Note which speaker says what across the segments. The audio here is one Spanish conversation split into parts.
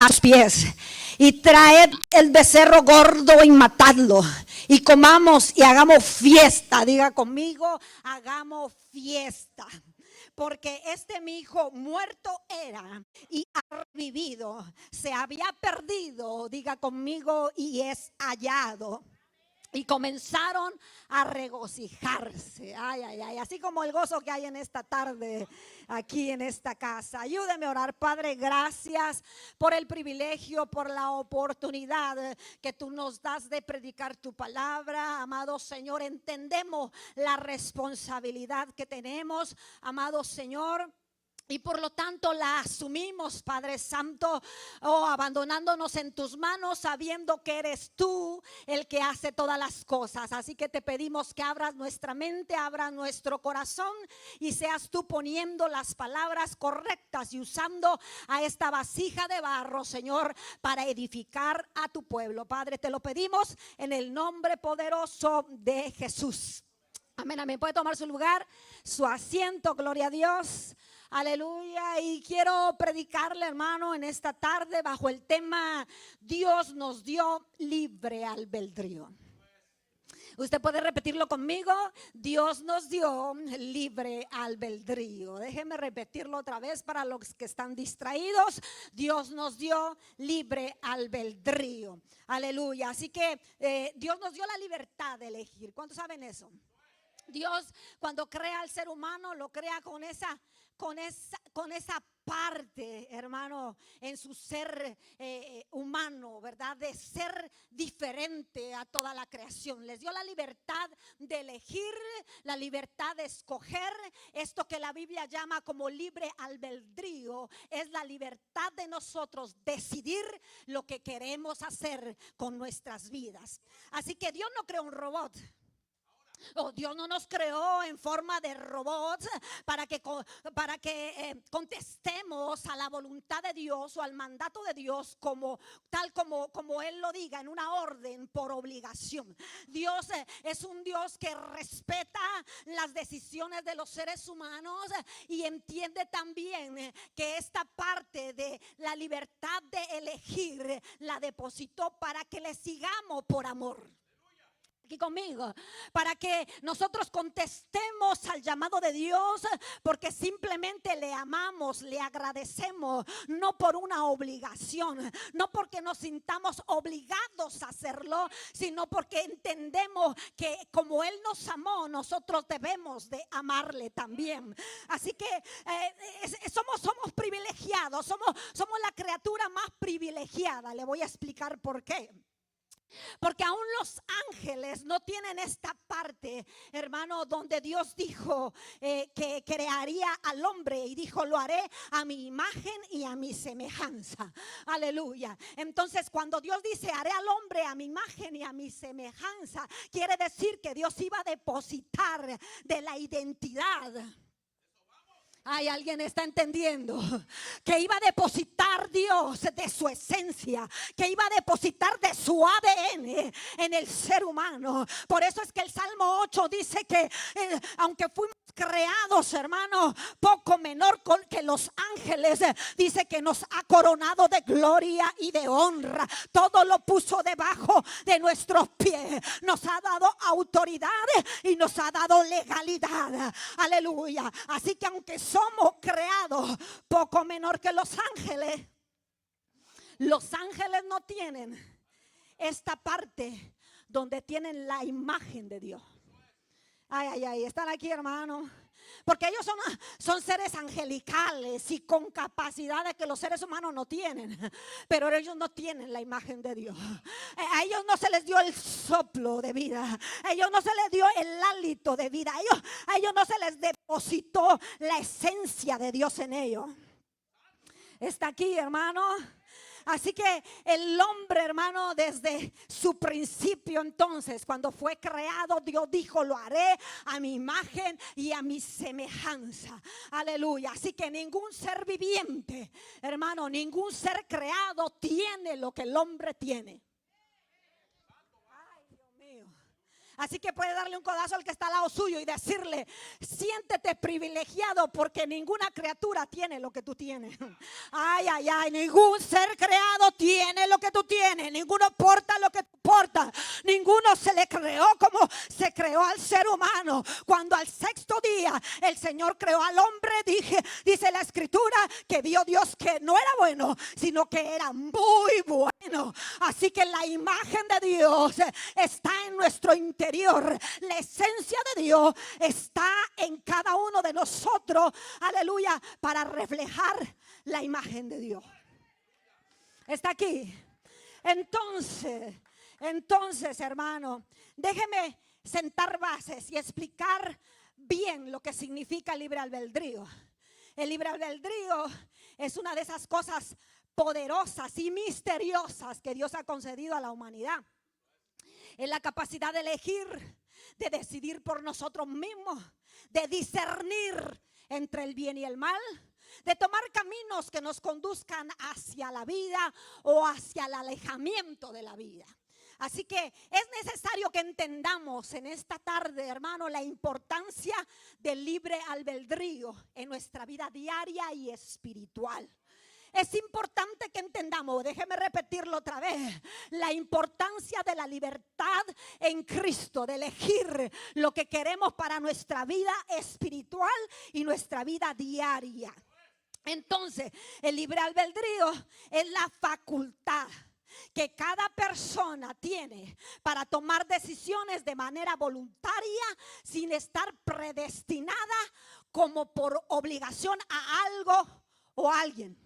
Speaker 1: a sus pies y traed el becerro gordo y matadlo y comamos y hagamos fiesta. Diga conmigo, hagamos fiesta. Porque este mi hijo muerto era y ha revivido, se había perdido, diga conmigo, y es hallado. Y comenzaron a regocijarse. Ay, ay, ay. Así como el gozo que hay en esta tarde, aquí en esta casa. Ayúdeme a orar. Padre, gracias por el privilegio, por la oportunidad que tú nos das de predicar tu palabra. Amado Señor, entendemos la responsabilidad que tenemos, amado Señor. Y por lo tanto la asumimos, Padre Santo, abandonándonos en tus manos, sabiendo que eres tú el que hace todas las cosas. Así que te pedimos que abras nuestra mente, abras nuestro corazón y seas tú poniendo las palabras correctas y usando a esta vasija de barro, Señor, para edificar a tu pueblo. Padre, te lo pedimos en el nombre poderoso de Jesús. Amén, amén. Puede tomar su lugar, su asiento, gloria a Dios. Aleluya. Y quiero predicarle, hermano, en esta tarde bajo el tema: Dios nos dio libre albedrío. Usted puede repetirlo conmigo: Dios nos dio libre albedrío. Déjeme repetirlo otra vez para los que están distraídos. Dios nos dio libre albedrío. Aleluya. Así que Dios nos dio la libertad de elegir. ¿Cuántos saben eso? Dios, cuando crea al ser humano, lo crea con esa parte, hermano, en su ser humano, ¿verdad? De ser diferente a toda la creación. Les dio la libertad de elegir, la libertad de escoger. Esto que la Biblia llama como libre albedrío es la libertad de nosotros decidir lo que queremos hacer con nuestras vidas. Así que Dios no creó un robot. Dios no nos creó en forma de robots para que contestemos a la voluntad de Dios o al mandato de Dios tal como Él lo diga, en una orden por obligación. Dios es un Dios que respeta las decisiones de los seres humanos y entiende también que esta parte de la libertad de elegir la depositó para que le sigamos por amor. Aquí conmigo, para que nosotros contestemos al llamado de Dios, porque simplemente le amamos, le agradecemos, no por una obligación, no porque nos sintamos obligados a hacerlo, sino porque entendemos que como Él nos amó, nosotros debemos de amarle también. Así que somos privilegiados, somos la criatura más privilegiada. Le voy a explicar por qué. Porque aún los ángeles no tienen esta parte, hermano, donde Dios dijo que crearía al hombre y dijo: lo haré a mi imagen y a mi semejanza. Aleluya. Entonces, cuando Dios dice haré al hombre a mi imagen y a mi semejanza, quiere decir que Dios iba a depositar de la identidad. Ay, alguien está entendiendo que iba a depositar Dios de su esencia, que iba a depositar de su ADN en el ser humano. Por eso es que el Salmo 8 dice que aunque fuimos creados, hermano, poco menor que los ángeles, dice que nos ha coronado de gloria y de honra. Todo lo puso debajo de nuestros pies. Nos ha dado autoridad y nos ha dado legalidad. Aleluya. Así que aunque somos creados poco menor que los ángeles no tienen esta parte donde tienen la imagen de Dios. Ay, ay, ay, están aquí, hermano. Porque ellos son seres angelicales y con capacidades que los seres humanos no tienen. Pero ellos no tienen la imagen de Dios. A ellos no se les dio el soplo de vida. A ellos no se les dio el hálito de vida. A ellos no se les depositó la esencia de Dios en ellos. Está aquí, hermano. Así que el hombre, hermano, desde su principio, entonces, cuando fue creado, Dios dijo: lo haré a mi imagen y a mi semejanza. Aleluya. Así que ningún ser viviente, hermano, ningún ser creado tiene lo que el hombre tiene. Ay, Dios mío. Así que puede darle un codazo al que está al lado suyo y decirle: siéntete privilegiado, porque ninguna criatura tiene lo que tú tienes. Ay, ay, ay, ningún ser creado tiene lo que tú tienes. Ninguno porta lo que tú portas. Ninguno se le creó como se creó al ser humano. Cuando al sexto día el Señor creó al hombre, dice la escritura que vio Dios que no era bueno, sino que era muy bueno. Así que la imagen de Dios está en nuestro interior. La esencia de Dios está en cada uno de nosotros, aleluya, para reflejar la imagen de Dios. Está aquí. Entonces, hermano, déjeme sentar bases y explicar bien lo que significa libre albedrío. El libre albedrío es una de esas cosas poderosas y misteriosas que Dios ha concedido a la humanidad. Es la capacidad de elegir, de decidir por nosotros mismos, de discernir entre el bien y el mal, de tomar caminos que nos conduzcan hacia la vida o hacia el alejamiento de la vida. Así que es necesario que entendamos en esta tarde, hermano, la importancia del libre albedrío en nuestra vida diaria y espiritual. Es importante que entendamos, déjeme repetirlo otra vez, la importancia de la libertad en Cristo, de elegir lo que queremos para nuestra vida espiritual y nuestra vida diaria. Entonces, el libre albedrío es la facultad que cada persona tiene para tomar decisiones de manera voluntaria, sin estar predestinada como por obligación a algo o a alguien.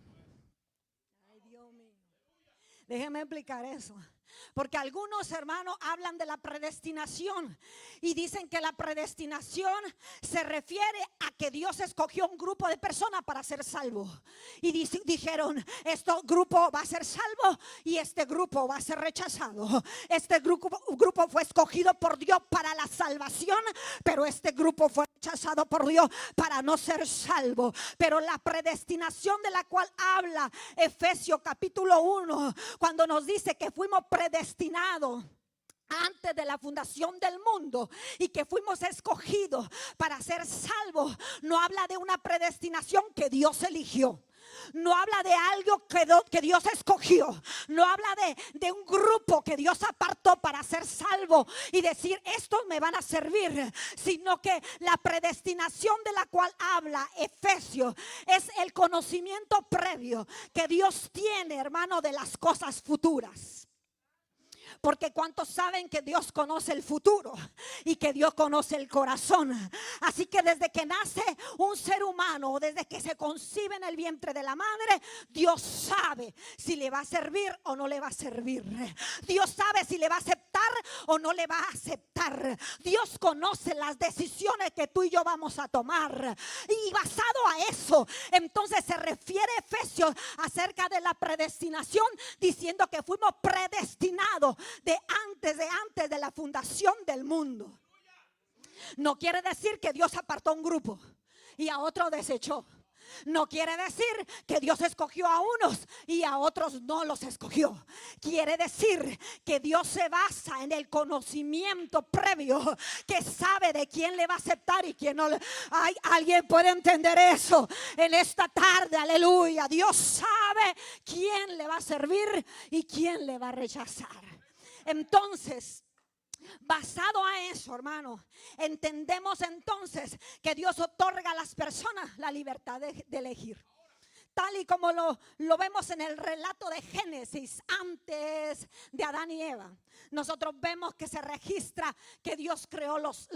Speaker 1: Ay, Dios mío. Déjenme explicar eso. Porque algunos hermanos hablan de la predestinación y dicen que la predestinación se refiere a que Dios escogió un grupo de personas para ser salvo. Y dijeron: este grupo va a ser salvo y este grupo va a ser rechazado. Este grupo fue escogido por Dios para la salvación, pero este grupo fue rechazado por Dios para no ser salvo. Pero la predestinación de la cual habla Efesios capítulo 1, cuando nos dice que fuimos predestinados antes de la fundación del mundo y que fuimos escogidos para ser salvos, no habla de una predestinación que Dios eligió. No habla de algo que Dios escogió. No habla de un grupo que Dios apartó para ser salvo y decir: estos me van a servir. Sino que la predestinación de la cual habla Efesios es el conocimiento previo que Dios tiene, hermano, de las cosas futuras. Porque ¿cuántos saben que Dios conoce el futuro y que Dios conoce el corazón? Así que desde que nace un ser humano, o desde que se concibe en el vientre de la madre, Dios sabe si le va a servir o no le va a servir. Dios sabe si le va a aceptar o no le va a aceptar. Dios conoce las decisiones que tú y yo vamos a tomar. Y basado a eso, entonces se refiere Efesios acerca de la predestinación, diciendo que fuimos predestinados de antes de la fundación del mundo. No quiere decir que Dios apartó un grupo y a otro desechó. No quiere decir que Dios escogió a unos y a otros no los escogió. Quiere decir que Dios se basa en el conocimiento previo, que sabe de quién le va a aceptar y quién no. ¿Alguien puede entender eso en esta tarde? Aleluya. Dios sabe quién le va a servir y quién le va a rechazar. Entonces, basado a eso, hermano, entendemos entonces que Dios otorga a las personas la libertad de elegir. Tal y como lo vemos en el relato de Génesis, antes de Adán y Eva. Nosotros vemos que se registra que Dios creó los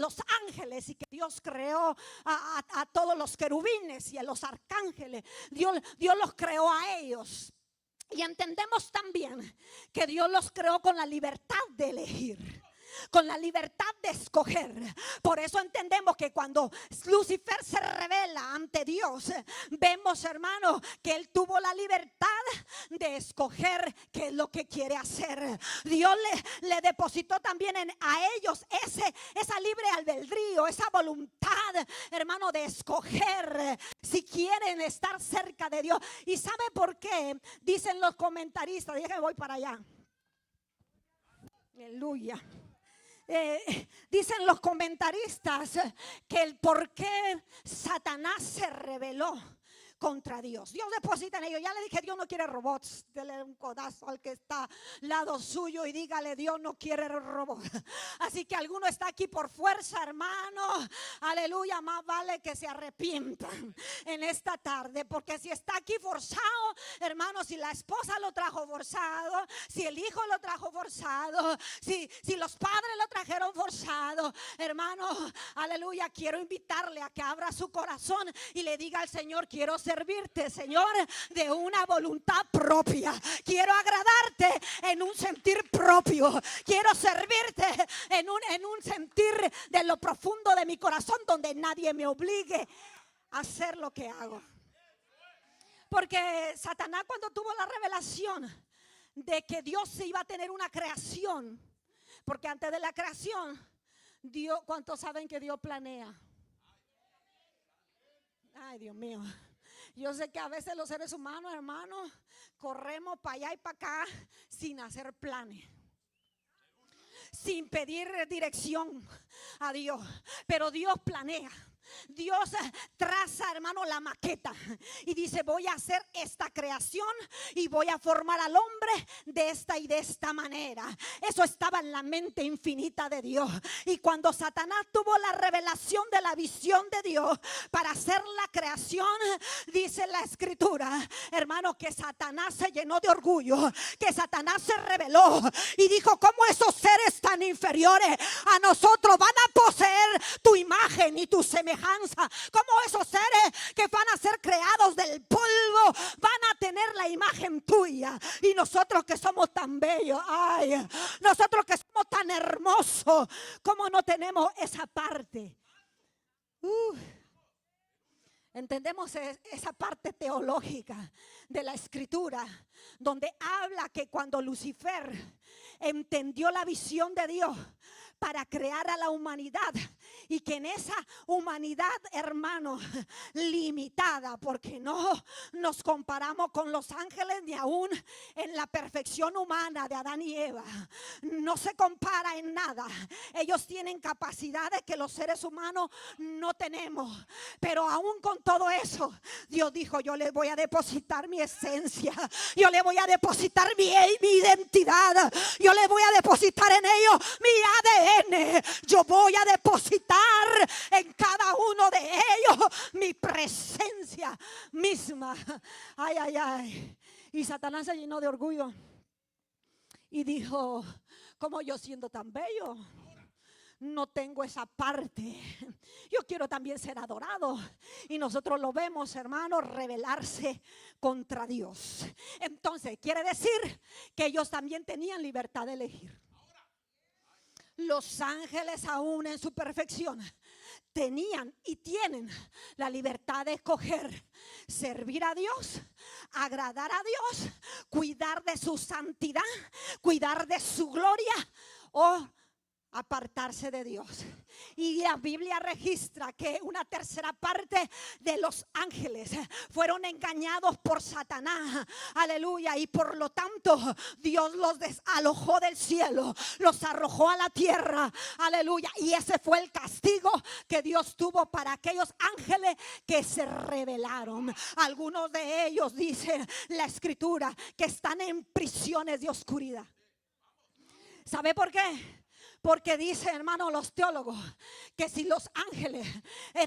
Speaker 1: ángeles y que Dios creó a todos los querubines y a los arcángeles. Dios los creó a ellos. Y entendemos también que Dios los creó con la libertad de elegir, con la libertad de escoger. Por eso entendemos que cuando Lucifer se revela ante Dios, vemos, hermano, que él tuvo la libertad de escoger qué es lo que quiere hacer. Dios le depositó también a ellos esa libre albedrío, esa voluntad, hermano, de escoger si quieren estar cerca de Dios. ¿Y sabe por qué? Dicen los comentaristas, déjenme voy para allá. Aleluya. Dicen los comentaristas que el por qué Satanás se rebeló contra Dios. Dios deposita en ellos. Ya le dije, Dios no quiere robots. Dele un codazo al que está al lado suyo y dígale, Dios no quiere robots. Así que alguno está aquí por fuerza, hermano. Aleluya, más vale que se arrepientan en esta tarde, porque si está aquí forzado, hermano, si la esposa lo trajo forzado, si el hijo lo trajo forzado, si los padres lo trajeron forzado, hermano, aleluya, quiero invitarle a que abra su corazón y le diga al Señor, quiero servirte, Señor, de una voluntad propia. Quiero agradarte en un sentir propio. Quiero servirte en un sentir de lo profundo de mi corazón, donde nadie me obligue a hacer lo que hago. Porque Satanás, cuando tuvo la revelación de que Dios se iba a tener una creación, porque antes de la creación, Dios, ¿cuántos saben que Dios planea? Ay, Dios mío. Yo sé que a veces los seres humanos, hermanos, corremos para allá y para acá sin hacer planes, sin pedir dirección a Dios, pero Dios planea. Dios traza, hermano, la maqueta y dice, voy a hacer esta creación y voy a formar al hombre de esta y de esta manera. Eso estaba en la mente infinita de Dios. Y cuando Satanás tuvo la revelación de la visión de Dios para hacer la creación, dice la escritura, hermano, que Satanás se llenó de orgullo, que Satanás se rebeló y dijo, ¿cómo esos seres tan inferiores a nosotros van a poseer tu imagen y tu semejanza? Como esos seres que van a ser creados del polvo van a tener la imagen tuya, y nosotros que somos tan bellos, ay, nosotros que somos tan hermosos, ¿cómo no tenemos esa parte? Entendemos esa parte teológica de la escritura, donde habla que cuando Lucifer entendió la visión de Dios para crear a la humanidad, y que en esa humanidad, hermano, limitada, porque no nos comparamos con los ángeles ni aún en la perfección humana de Adán y Eva, no se compara en nada. Ellos tienen capacidades que los seres humanos no tenemos, pero aún con todo eso, Dios dijo, yo le voy a depositar mi esencia, yo le voy a depositar mi identidad, yo le voy a depositar en ellos mi ADN, yo voy a depositar en cada uno de ellos mi presencia misma. Ay, ay, ay. Y Satanás se llenó de orgullo y dijo, ¿cómo yo siendo tan bello no tengo esa parte? Yo quiero también ser adorado. Y nosotros lo vemos, hermanos, rebelarse contra Dios. Entonces quiere decir que ellos también tenían libertad de elegir. Los ángeles, aún en su perfección, tenían y tienen la libertad de escoger servir a Dios, agradar a Dios, cuidar de su santidad, cuidar de su gloria o apartarse de Dios. Y la Biblia registra que una tercera parte de los ángeles fueron engañados por Satanás, aleluya, y por lo tanto Dios los desalojó del cielo, los arrojó a la tierra, aleluya, y ese fue el castigo que Dios tuvo para aquellos ángeles que se rebelaron. Algunos de ellos, dice la escritura, que están en prisiones de oscuridad. ¿Sabe por qué? Porque dice, hermano, los teólogos, que si los ángeles,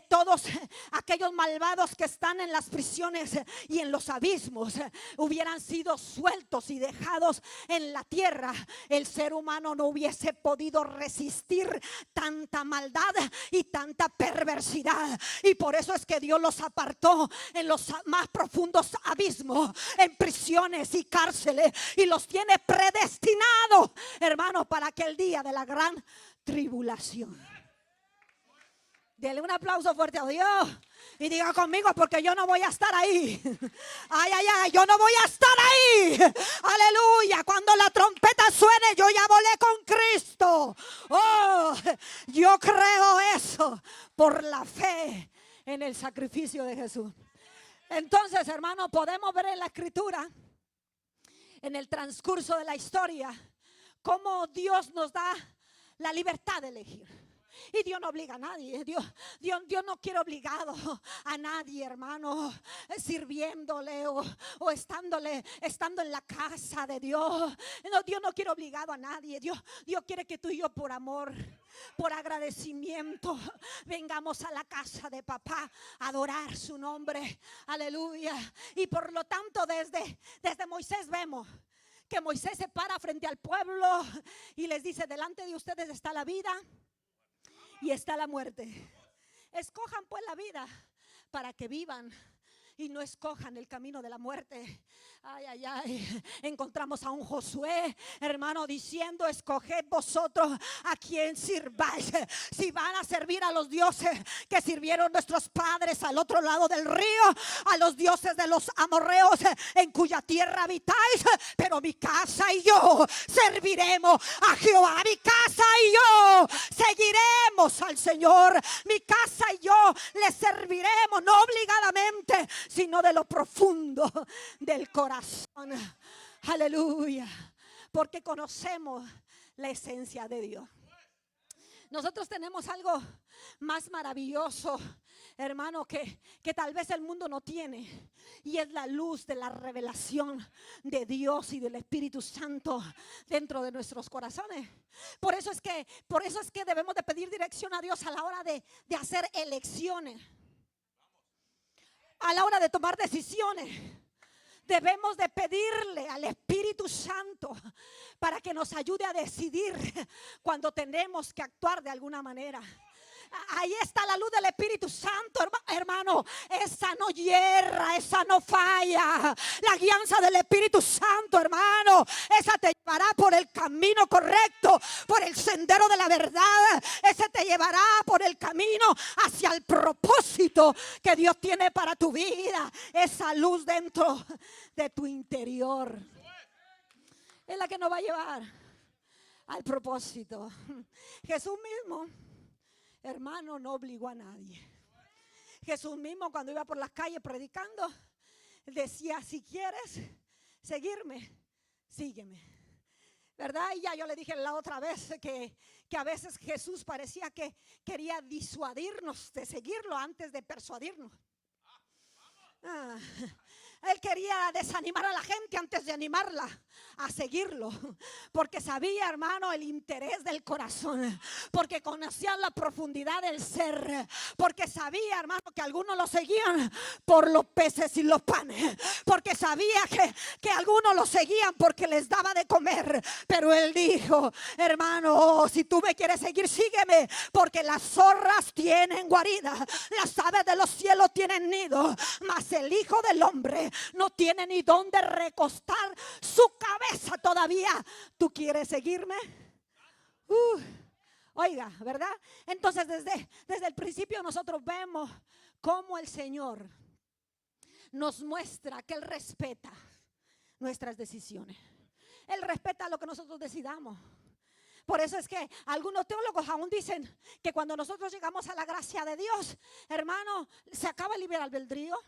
Speaker 1: todos aquellos malvados que están en las prisiones y en los abismos, hubieran sido sueltos y dejados en la tierra, el ser humano no hubiese podido resistir tanta maldad y tanta perversidad. Y por eso es que Dios los apartó en los más profundos abismos, en prisiones y cárceles, y los tiene predestinados, hermano, para aquel día de la gran tribulación. Dele un aplauso fuerte a Dios y diga conmigo, porque yo no voy a estar ahí. Ay, ay, ay, yo no voy a estar ahí. Aleluya, cuando la trompeta suene, yo ya volé con Cristo. Oh, yo creo eso por la fe en el sacrificio de Jesús. Entonces, hermano, podemos ver en la escritura, en el transcurso de la historia, cómo Dios nos da La libertad de elegir. Y Dios no obliga a nadie. Dios no quiere obligado a nadie, hermano, sirviéndole o estando en la casa de Dios. No, Dios no quiere obligado a nadie. Dios quiere que tú y yo, por amor, por agradecimiento, vengamos a la casa de papá a adorar su nombre. Aleluya. Y por lo tanto, desde Moisés vemos que Moisés se para frente al pueblo y les dice: delante de ustedes está la vida y está la muerte. Escojan pues la vida para que vivan y no escojan el camino de la muerte. Ay, ay, ay. Encontramos a un Josué, hermano, diciendo: escoged vosotros a quien sirváis. Si van a servir a los dioses que sirvieron nuestros padres al otro lado del río, a los dioses de los amorreos en cuya tierra habitáis, pero mi casa y yo serviremos a Jehová. Mi casa y yo seguiremos al Señor. Mi casa y yo le serviremos, no obligadamente, sino de lo profundo del corazón. Aleluya. Porque conocemos la esencia de Dios. Nosotros tenemos algo más maravilloso, hermano, que tal vez el mundo no tiene, y es la luz de la revelación de Dios y del Espíritu Santo dentro de nuestros corazones. Por eso es que debemos de pedir dirección a Dios a la hora de hacer elecciones, a la hora de tomar decisiones. Debemos de pedirle al Espíritu Santo para que nos ayude a decidir cuando tenemos que actuar de alguna manera. Ahí está la luz del Espíritu Santo, hermano. Esa no hierra, esa no falla. La guianza del Espíritu Santo, hermano, esa te llevará por el camino correcto, por el sendero de la verdad. Ese te llevará por el camino hacia el propósito que Dios tiene para tu vida. Esa luz dentro de tu interior es la que nos va a llevar al propósito. Jesús mismo, hermano, no obligó a nadie. Jesús mismo, cuando iba por las calles predicando, decía: si quieres seguirme, sígueme. ¿Verdad? Y ya yo le dije la otra vez que a veces Jesús parecía que quería disuadirnos de seguirlo antes de persuadirnos. Él quería desanimar a la gente antes de animarla a seguirlo, porque sabía, hermano, el interés del corazón, porque conocía la profundidad del ser, porque sabía, hermano, que algunos lo seguían por los peces y los panes, porque sabía que algunos lo seguían porque les daba de comer. Pero él dijo: hermano, si tú me quieres seguir, sígueme, porque las zorras tienen guarida, las aves de los cielos tienen nido, mas el Hijo del Hombre no tiene ni dónde recostar su cabeza todavía. ¿Tú quieres seguirme? Oiga, ¿verdad? Entonces desde el principio nosotros vemos cómo el Señor nos muestra que Él respeta nuestras decisiones. Él respeta lo que nosotros decidamos. Por eso es que algunos teólogos aún dicen que cuando nosotros llegamos a la gracia de Dios, hermano, se acaba el libre albedrío.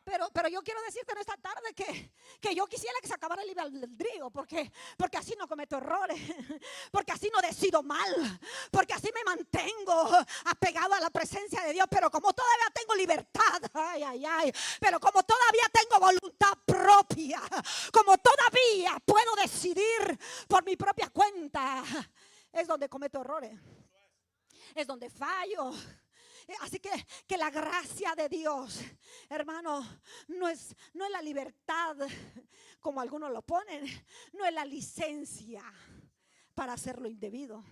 Speaker 1: Pero yo quiero decirte en esta tarde que yo quisiera que se acabara el libre albedrío, porque así no cometo errores, porque así no decido mal, porque así me mantengo apegado a la presencia de Dios. Pero como todavía tengo libertad, pero como todavía tengo voluntad propia, como todavía puedo decidir por mi propia cuenta, es donde cometo errores, es donde fallo. Así que la gracia de Dios, hermano, no es la libertad como algunos lo ponen, no es la licencia para hacer lo indebido.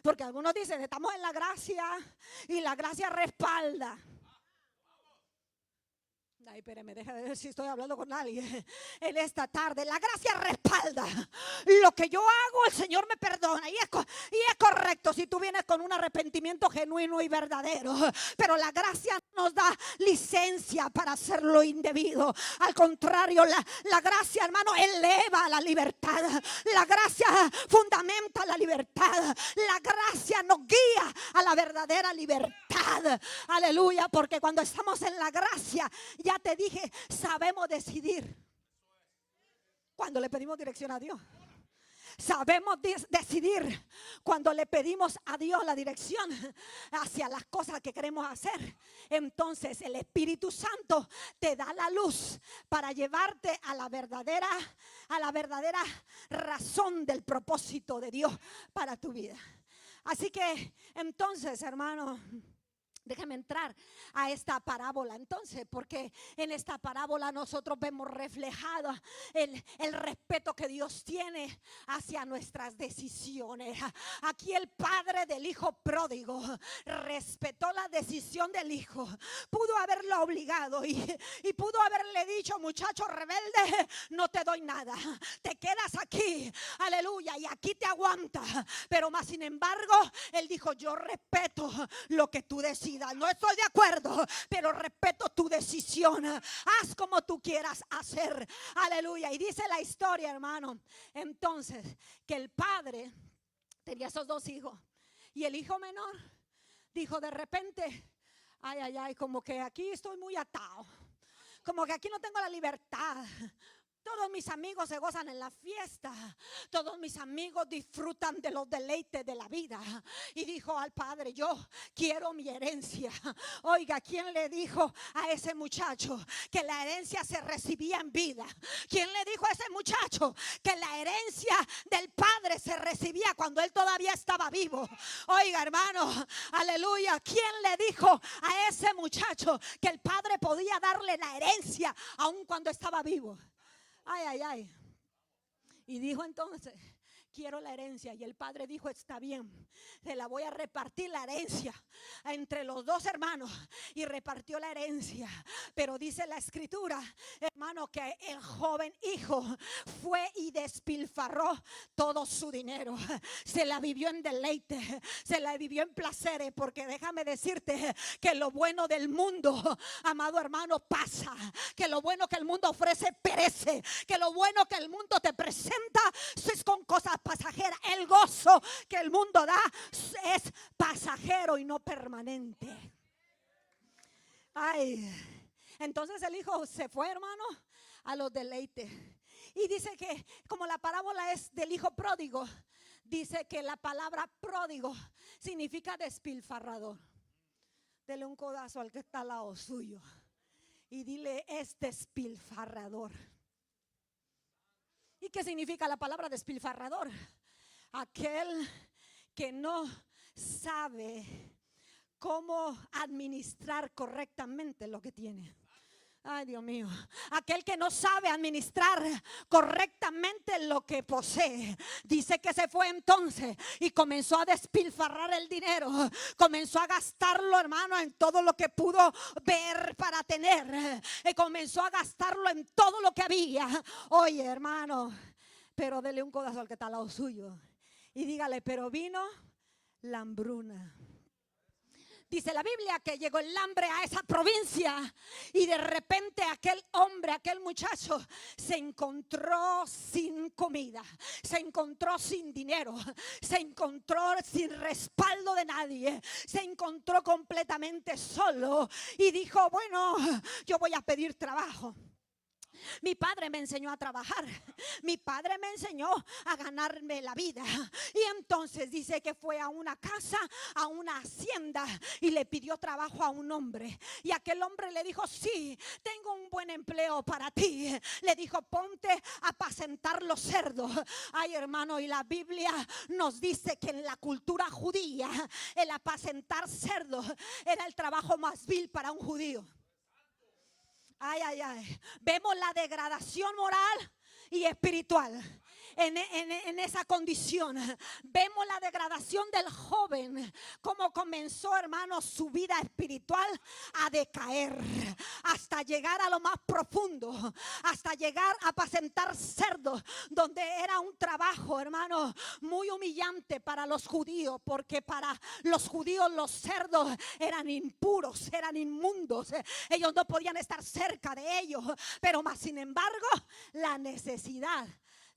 Speaker 1: Porque algunos dicen: estamos en la gracia y la gracia respalda. Ay, espérame, déjame ver si estoy hablando con alguien en esta tarde. La gracia respalda lo que yo hago, el Señor me perdona, y es correcto si tú vienes con un arrepentimiento genuino y verdadero. Pero la gracia nos da licencia para hacer lo indebido. Al contrario, la gracia, hermano, eleva la libertad. La gracia fundamenta la libertad. La gracia nos guía a la verdadera libertad. Aleluya, porque cuando estamos en la gracia, ya te dije, sabemos decidir cuando le pedimos dirección a Dios. sabemos decidir cuando le pedimos a Dios la dirección hacia las cosas que queremos hacer. Entonces el Espíritu Santo te da la luz para llevarte a la verdadera razón del propósito de Dios para tu vida. Así que entonces, hermano, déjame entrar a esta parábola entonces, porque en esta parábola nosotros vemos reflejado el respeto que Dios tiene hacia nuestras decisiones. Aquí el padre del hijo pródigo respetó la decisión del hijo. Pudo haberlo obligado y pudo haberle dicho: muchacho rebelde, no te doy nada, te quedas aquí, aleluya, y aquí te aguantas. Pero más sin embargo, él dijo: yo respeto lo que tú decidas. No estoy de acuerdo, pero respeto tu decisión. Haz como tú quieras hacer. Aleluya. Y dice la historia, hermano, entonces, que el padre tenía esos dos hijos. Y el hijo menor dijo de repente: ay, ay, ay, como que aquí estoy muy atado. Como que aquí no tengo la libertad. Todos mis amigos se gozan en la fiesta. Todos mis amigos disfrutan de los deleites de la vida. Y dijo al padre: yo quiero mi herencia. Oiga, ¿quién le dijo a ese muchacho que la herencia se recibía en vida? ¿Quién le dijo a ese muchacho que la herencia del padre se recibía cuando él todavía estaba vivo? Oiga, hermano, aleluya. ¿Quién le dijo a ese muchacho que el padre podía darle la herencia aun cuando estaba vivo? Ay, ay, ay. Y dijo entonces: quiero la herencia. Y el padre dijo: está bien, se la voy a repartir la herencia entre los dos hermanos. Y repartió la herencia. Pero dice la escritura, hermano, que el joven hijo fue y despilfarró todo su dinero. Se la vivió en deleite, se la vivió en placeres. Porque déjame decirte que lo bueno del mundo, amado hermano, pasa. Que lo bueno que el mundo ofrece perece. Que lo bueno que el mundo te presenta es con cosas pasajeras. El gozo que el mundo da es pasajero y no permanente. Ay, entonces el hijo se fue, hermano, a los deleites. Y dice que como la parábola es del hijo pródigo, dice que la palabra pródigo significa despilfarrador. Dele un codazo al que está al lado suyo y dile: es despilfarrador. ¿Y qué significa la palabra despilfarrador? Aquel que no sabe cómo administrar correctamente lo que tiene. Ay, Dios mío. Aquel que no sabe administrar correctamente lo que posee. Dice que se fue entonces y comenzó a despilfarrar el dinero. Comenzó a gastarlo, hermano, en todo lo que pudo ver para tener. Y comenzó a gastarlo en todo lo que había. Oye, hermano, pero dele un codazo al que está al lado suyo y dígale: pero vino la hambruna. Dice la Biblia que llegó el hambre a esa provincia y de repente aquel hombre, aquel muchacho se encontró sin comida, se encontró sin dinero, se encontró sin respaldo de nadie, se encontró completamente solo y dijo: bueno, yo voy a pedir trabajo. Mi padre me enseñó a trabajar. Mi padre me enseñó a ganarme la vida. Y entonces dice que fue a una casa, a una hacienda, y le pidió trabajo a un hombre. Y aquel hombre le dijo: sí, tengo un buen empleo para ti. Le dijo: ponte a apacentar los cerdos. Ay, hermano, y la Biblia nos dice que en la cultura judía el apacentar cerdos era el trabajo más vil para un judío. Ay, ay, ay. Vemos la degradación moral y espiritual en esa condición. Vemos la degradación del joven, cómo comenzó, hermano, su vida espiritual a decaer hasta llegar a lo más profundo, hasta llegar a apacentar cerdos, donde era un trabajo, hermano, muy humillante para los judíos, porque para los judíos los cerdos eran impuros, eran inmundos. Ellos no podían estar cerca de ellos, pero más sin embargo la necesidad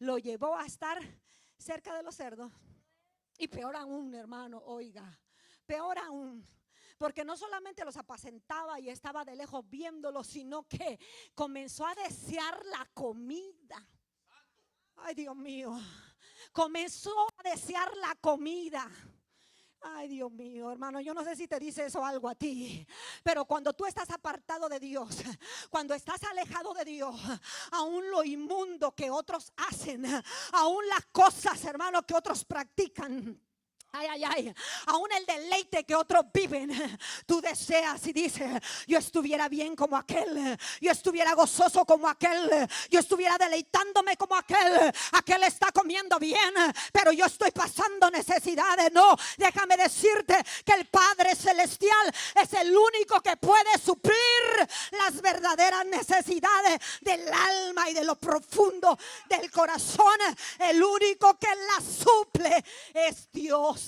Speaker 1: lo llevó a estar cerca de los cerdos. Y peor aún, hermano, oiga, peor aún, porque no solamente los apacentaba y estaba de lejos viéndolos, sino que comenzó a desear la comida. Ay, Dios mío. comenzó a desear la comida. Ay, Dios mío, hermano, yo no sé si te dice eso algo a ti, pero cuando tú estás apartado de Dios, cuando estás alejado de Dios, aún lo inmundo que otros hacen, aún las cosas, hermano, que otros practican, ay, ay, ay, aún el deleite que otros viven, tú deseas y dices: yo estuviera bien como aquel, yo estuviera gozoso como aquel, yo estuviera deleitándome como aquel. Aquel está comiendo bien, pero yo estoy pasando necesidades. No, déjame decirte que el Padre Celestial es el único que puede suplir las verdaderas necesidades del alma y de lo profundo del corazón. El único que las suple es Dios.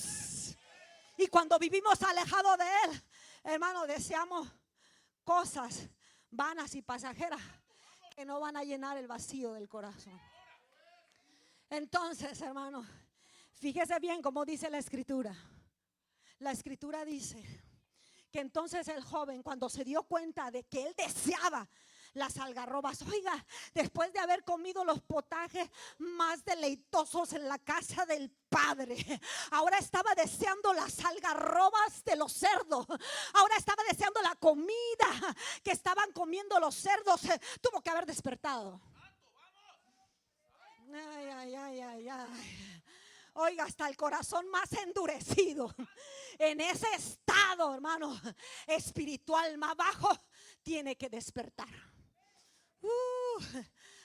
Speaker 1: Y cuando vivimos alejados de Él, hermano, deseamos cosas vanas y pasajeras que no van a llenar el vacío del corazón. Entonces, hermano, fíjese bien cómo dice la Escritura. La Escritura dice que entonces el joven, cuando se dio cuenta de que él deseaba las algarrobas, oiga, después de haber comido los potajes más deleitosos en la casa del Padre, ahora estaba deseando las algarrobas de los cerdos. Ahora estaba deseando la comida que estaban comiendo los cerdos. Tuvo que haber despertado. Ay, ay, ay, ay, ay. Oiga, hasta el corazón más endurecido, en ese estado, hermano, espiritual más bajo, tiene que despertar.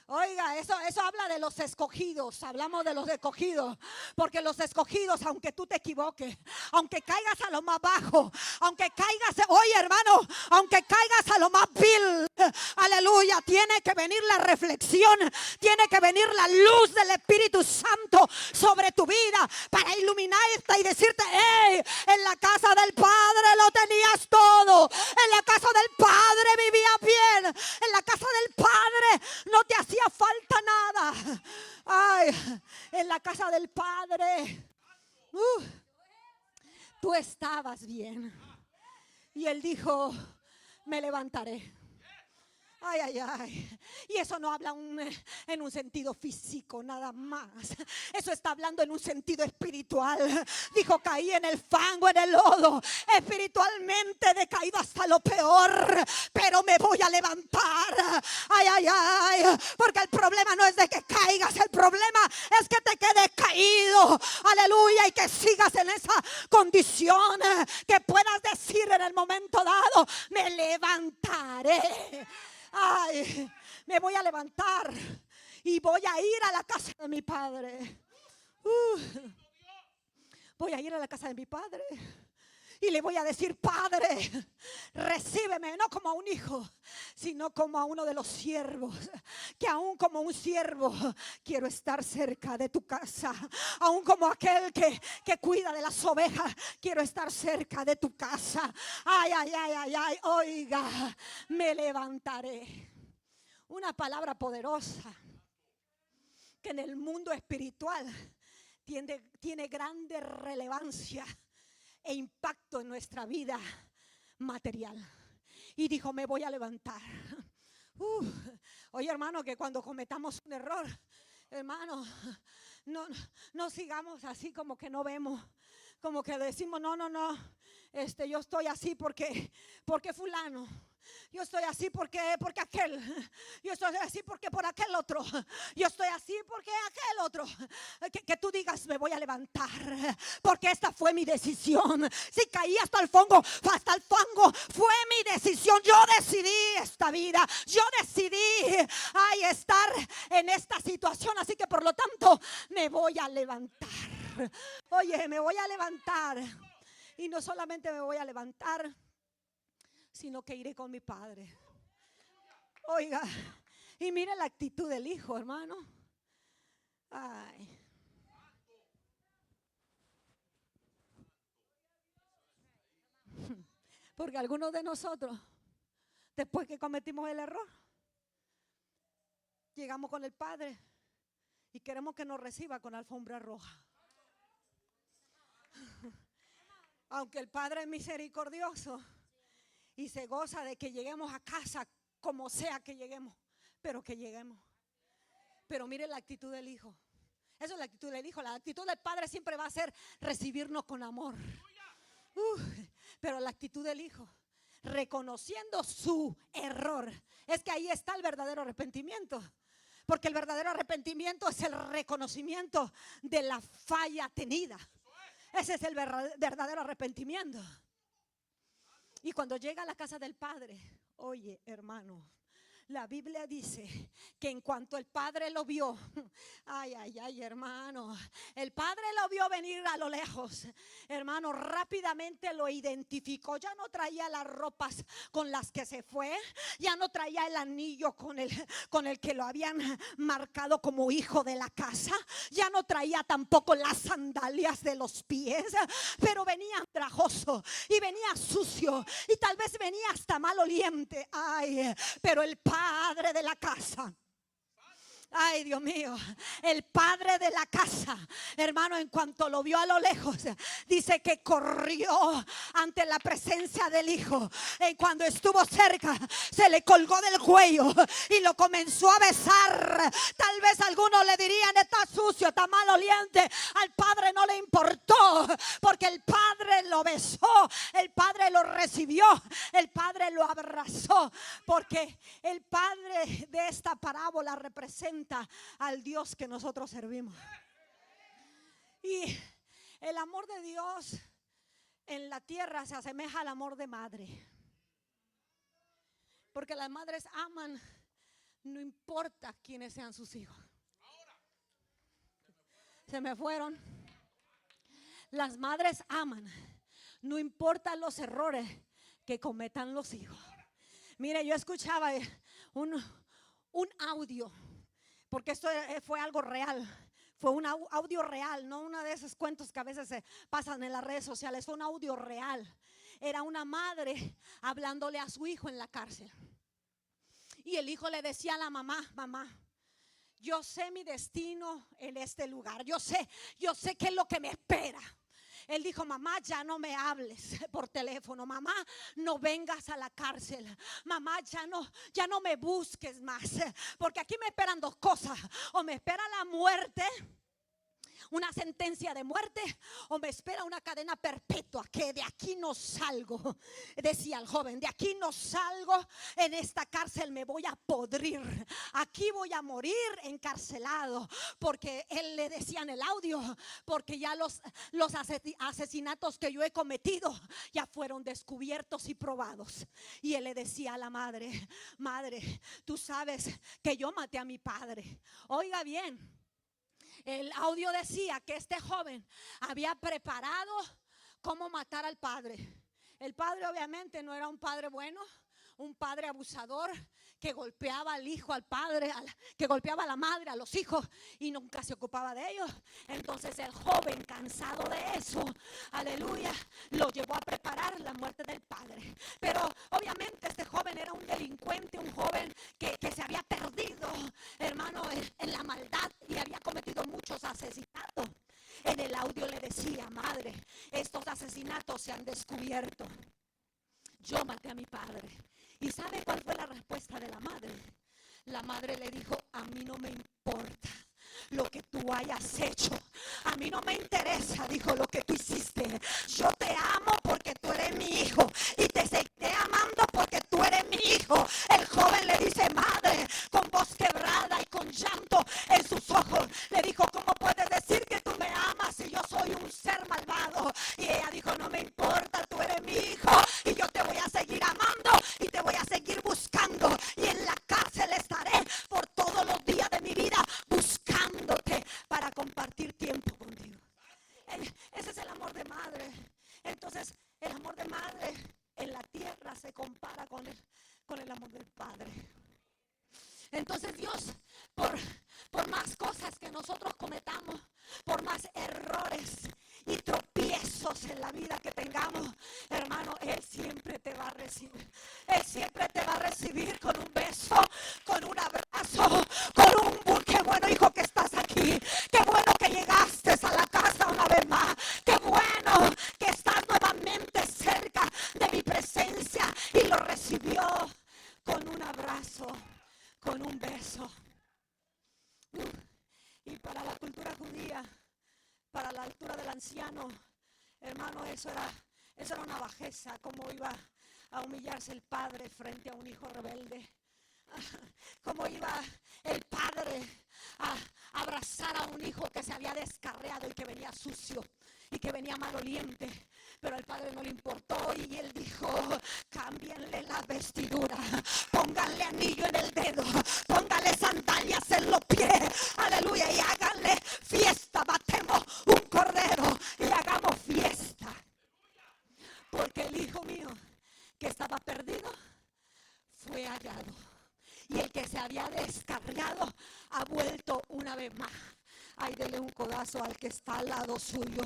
Speaker 1: Oiga, eso habla de los escogidos. Hablamos de los escogidos, porque los escogidos, aunque tú te equivoques, aunque caigas a lo más bajo, aunque caigas, oye hermano, aunque caigas a lo más vil, aleluya, tiene que venir la reflexión, tiene que venir la luz del Espíritu Santo sobre tu vida para iluminarte y decirte: hey, en la casa del Padre lo tenías todo, en la casa del Padre vivías bien, en la casa del Padre no te hacía falta nada. Ay, en la casa del Padre tú estabas bien. Y él dijo: me levantaré. Ay, ay, ay. Y eso no habla en un sentido físico nada más. Eso está hablando en un sentido espiritual. Dijo: caí en el fango, en el lodo, espiritualmente decaído hasta lo peor, pero me voy a levantar. Ay, ay, ay. Porque el problema no es de que caigas, el problema es que te quedes caído. Aleluya. Y que sigas en esa condición, que puedas decir en el momento dado: me levantaré. Ay, me voy a levantar y voy a ir a la casa de mi Padre. Voy a ir a la casa de mi Padre y le voy a decir: Padre, recíbeme, no como a un hijo, sino como a uno de los siervos. Que aún como un siervo quiero estar cerca de tu casa. Aún como aquel que cuida de las ovejas, quiero estar cerca de tu casa. Ay, ay, ay, ay, ay. Oiga, me levantaré. Una palabra poderosa que en el mundo espiritual tiene grande relevancia e impacto en nuestra vida material. Y dijo: me voy a levantar. Oye hermano, que cuando cometamos un error, hermano, no sigamos así como que no vemos, como que decimos: no, yo estoy así porque fulano. Yo estoy así porque aquel. Yo estoy así porque por aquel otro. Yo estoy así porque aquel otro. Que tú digas: me voy a levantar porque esta fue mi decisión. Si caí hasta el fango fue mi decisión. Yo decidí esta vida. Yo decidí estar en esta situación. Así que por lo tanto me voy a levantar. Oye, me voy a levantar. Y no solamente me voy a levantar, sino que iré con mi Padre. Oiga, y mire la actitud del hijo, hermano. Ay. Porque algunos de nosotros, después que cometimos el error, llegamos con el Padre y queremos que nos reciba con alfombra roja. Aunque el Padre es misericordioso y se goza de que lleguemos a casa como sea que lleguemos, pero que lleguemos. Pero mire la actitud del hijo. Eso es la actitud del hijo. La actitud del padre siempre va a ser recibirnos con amor. Pero la actitud del hijo, reconociendo su error, es que ahí está el verdadero arrepentimiento. Porque el verdadero arrepentimiento es el reconocimiento de la falla tenida. Ese es el verdadero arrepentimiento. Y cuando llega a la casa del padre, oye, hermano, la Biblia dice que en cuanto el padre lo vio, ay, hermano, el padre lo vio venir a lo lejos, hermano, rápidamente lo identificó. Ya no traía las ropas con las que se fue, ya no traía el anillo con el que lo habían marcado como hijo de la casa, ya no traía tampoco las sandalias de los pies, pero venía andrajoso y venía sucio y tal vez venía hasta maloliente. Ay, pero el padre de la casa, ay, Dios mío, el padre de la casa, hermano, en cuanto lo vio a lo lejos, dice que corrió ante la presencia del hijo. Y cuando estuvo cerca, se le colgó del cuello y lo comenzó a besar. Tal vez algunos le dirían: está sucio, está maloliente. Al padre no le importó, porque el padre lo besó, el padre lo recibió, el padre lo abrazó, porque el padre de esta parábola representa al Dios que nosotros servimos. Y el amor de Dios en la tierra se asemeja al amor de madre, porque las madres aman, no importa quiénes sean sus hijos. Se me fueron. Las madres aman, no importa los errores que cometan los hijos. Mire, yo escuchaba un audio, porque esto fue algo real. Fue un audio real, no uno de esos cuentos que a veces se pasan en las redes sociales. Fue un audio real. Era una madre hablándole a su hijo en la cárcel. Y el hijo le decía a la mamá: mamá, yo sé mi destino en este lugar. Yo sé qué es lo que me espera. Él dijo: mamá, ya no me hables por teléfono. Mamá, no vengas a la cárcel. Mamá, ya no me busques más, porque aquí me esperan dos cosas: o me espera la muerte, una sentencia de muerte, o me espera una cadena perpetua, que de aquí no salgo. Decía el joven: de aquí no salgo, en esta cárcel me voy a podrir, aquí voy a morir encarcelado. Porque él le decía en el audio: porque ya los asesinatos que yo he cometido ya fueron descubiertos y probados. Y él le decía a la madre: madre, tú sabes que yo maté a mi padre. Oiga bien, el audio decía que este joven había preparado cómo matar al padre. El padre obviamente no era un padre bueno, un padre abusador que golpeaba al hijo, al padre, que golpeaba a la madre, a los hijos, y nunca se ocupaba de ellos. Entonces el joven, cansado de eso, aleluya, lo llevó a preparar la muerte del padre. Pero obviamente este joven era un delincuente, un joven que se había perdido, hermano, en la maldad, y había cometido muchos asesinatos. En el audio le decía: madre, estos asesinatos se han descubierto. Yo maté a mi padre. ¿Y sabe cuál fue la respuesta de la madre? La madre le dijo: a mí no me importa lo que tú hayas hecho. A mí no me interesa, dijo, lo que tú hiciste. Yo te amo porque tú eres mi hijo, y te seguiré amando porque tú eres mi hijo. El joven le dice: madre, con voz quebrada y con llanto en sus ojos, le dijo: ¿cómo puedes decir que tú me amas si yo soy un ser malvado? Y ella dijo: no me importa, tú eres mi hijo, y yo te voy a seguir amando y te voy a seguir buscando, y en la cárcel estaré por todos los días de mi vida buscándote para compartir tiempo contigo. Ese es el amor de madre. Entonces el amor de madre en la tierra se compara con el amor del padre. Entonces Dios, por más cosas que nosotros cometamos, por más errores y tropiezos en la vida que tengamos, hermano, Él siempre te va a recibir. Él siempre te va a recibir con un beso, con un abrazo, con un qué bueno, hijo, que estás aquí. Qué bueno que llegaste a la casa una vez más. Qué bueno que estás nuevamente cerca de mi presencia. Y lo recibió con un abrazo, con un beso. Y para la cultura judía, Eso era una bajeza, cómo iba a humillarse el padre frente a un hijo rebelde. Cómo iba el padre a abrazar a un hijo que se había descarriado y que venía sucio y que venía maloliente. Pero al padre no le importó y él dijo: cámbienle la vestidura, pónganle anillo en el dedo, pónganle sandalias en los pies, aleluya, y háganle fiesta. Matemos un cordero y hagamos fiesta, porque el hijo mío que estaba perdido fue hallado, y el que se había descarriado ha vuelto una vez más. Ay, dele un codazo al que está al lado suyo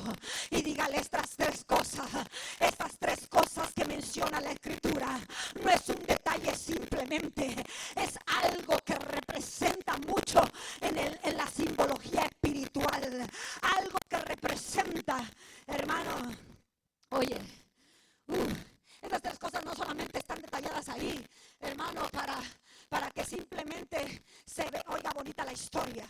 Speaker 1: y dígale: estas tres cosas que menciona la escritura no es un detalle simplemente, es algo que representa mucho en la simbología espiritual, algo que representa, hermano. Oye, estas tres cosas no solamente están detalladas ahí, hermano, para que simplemente se oiga bonita la historia,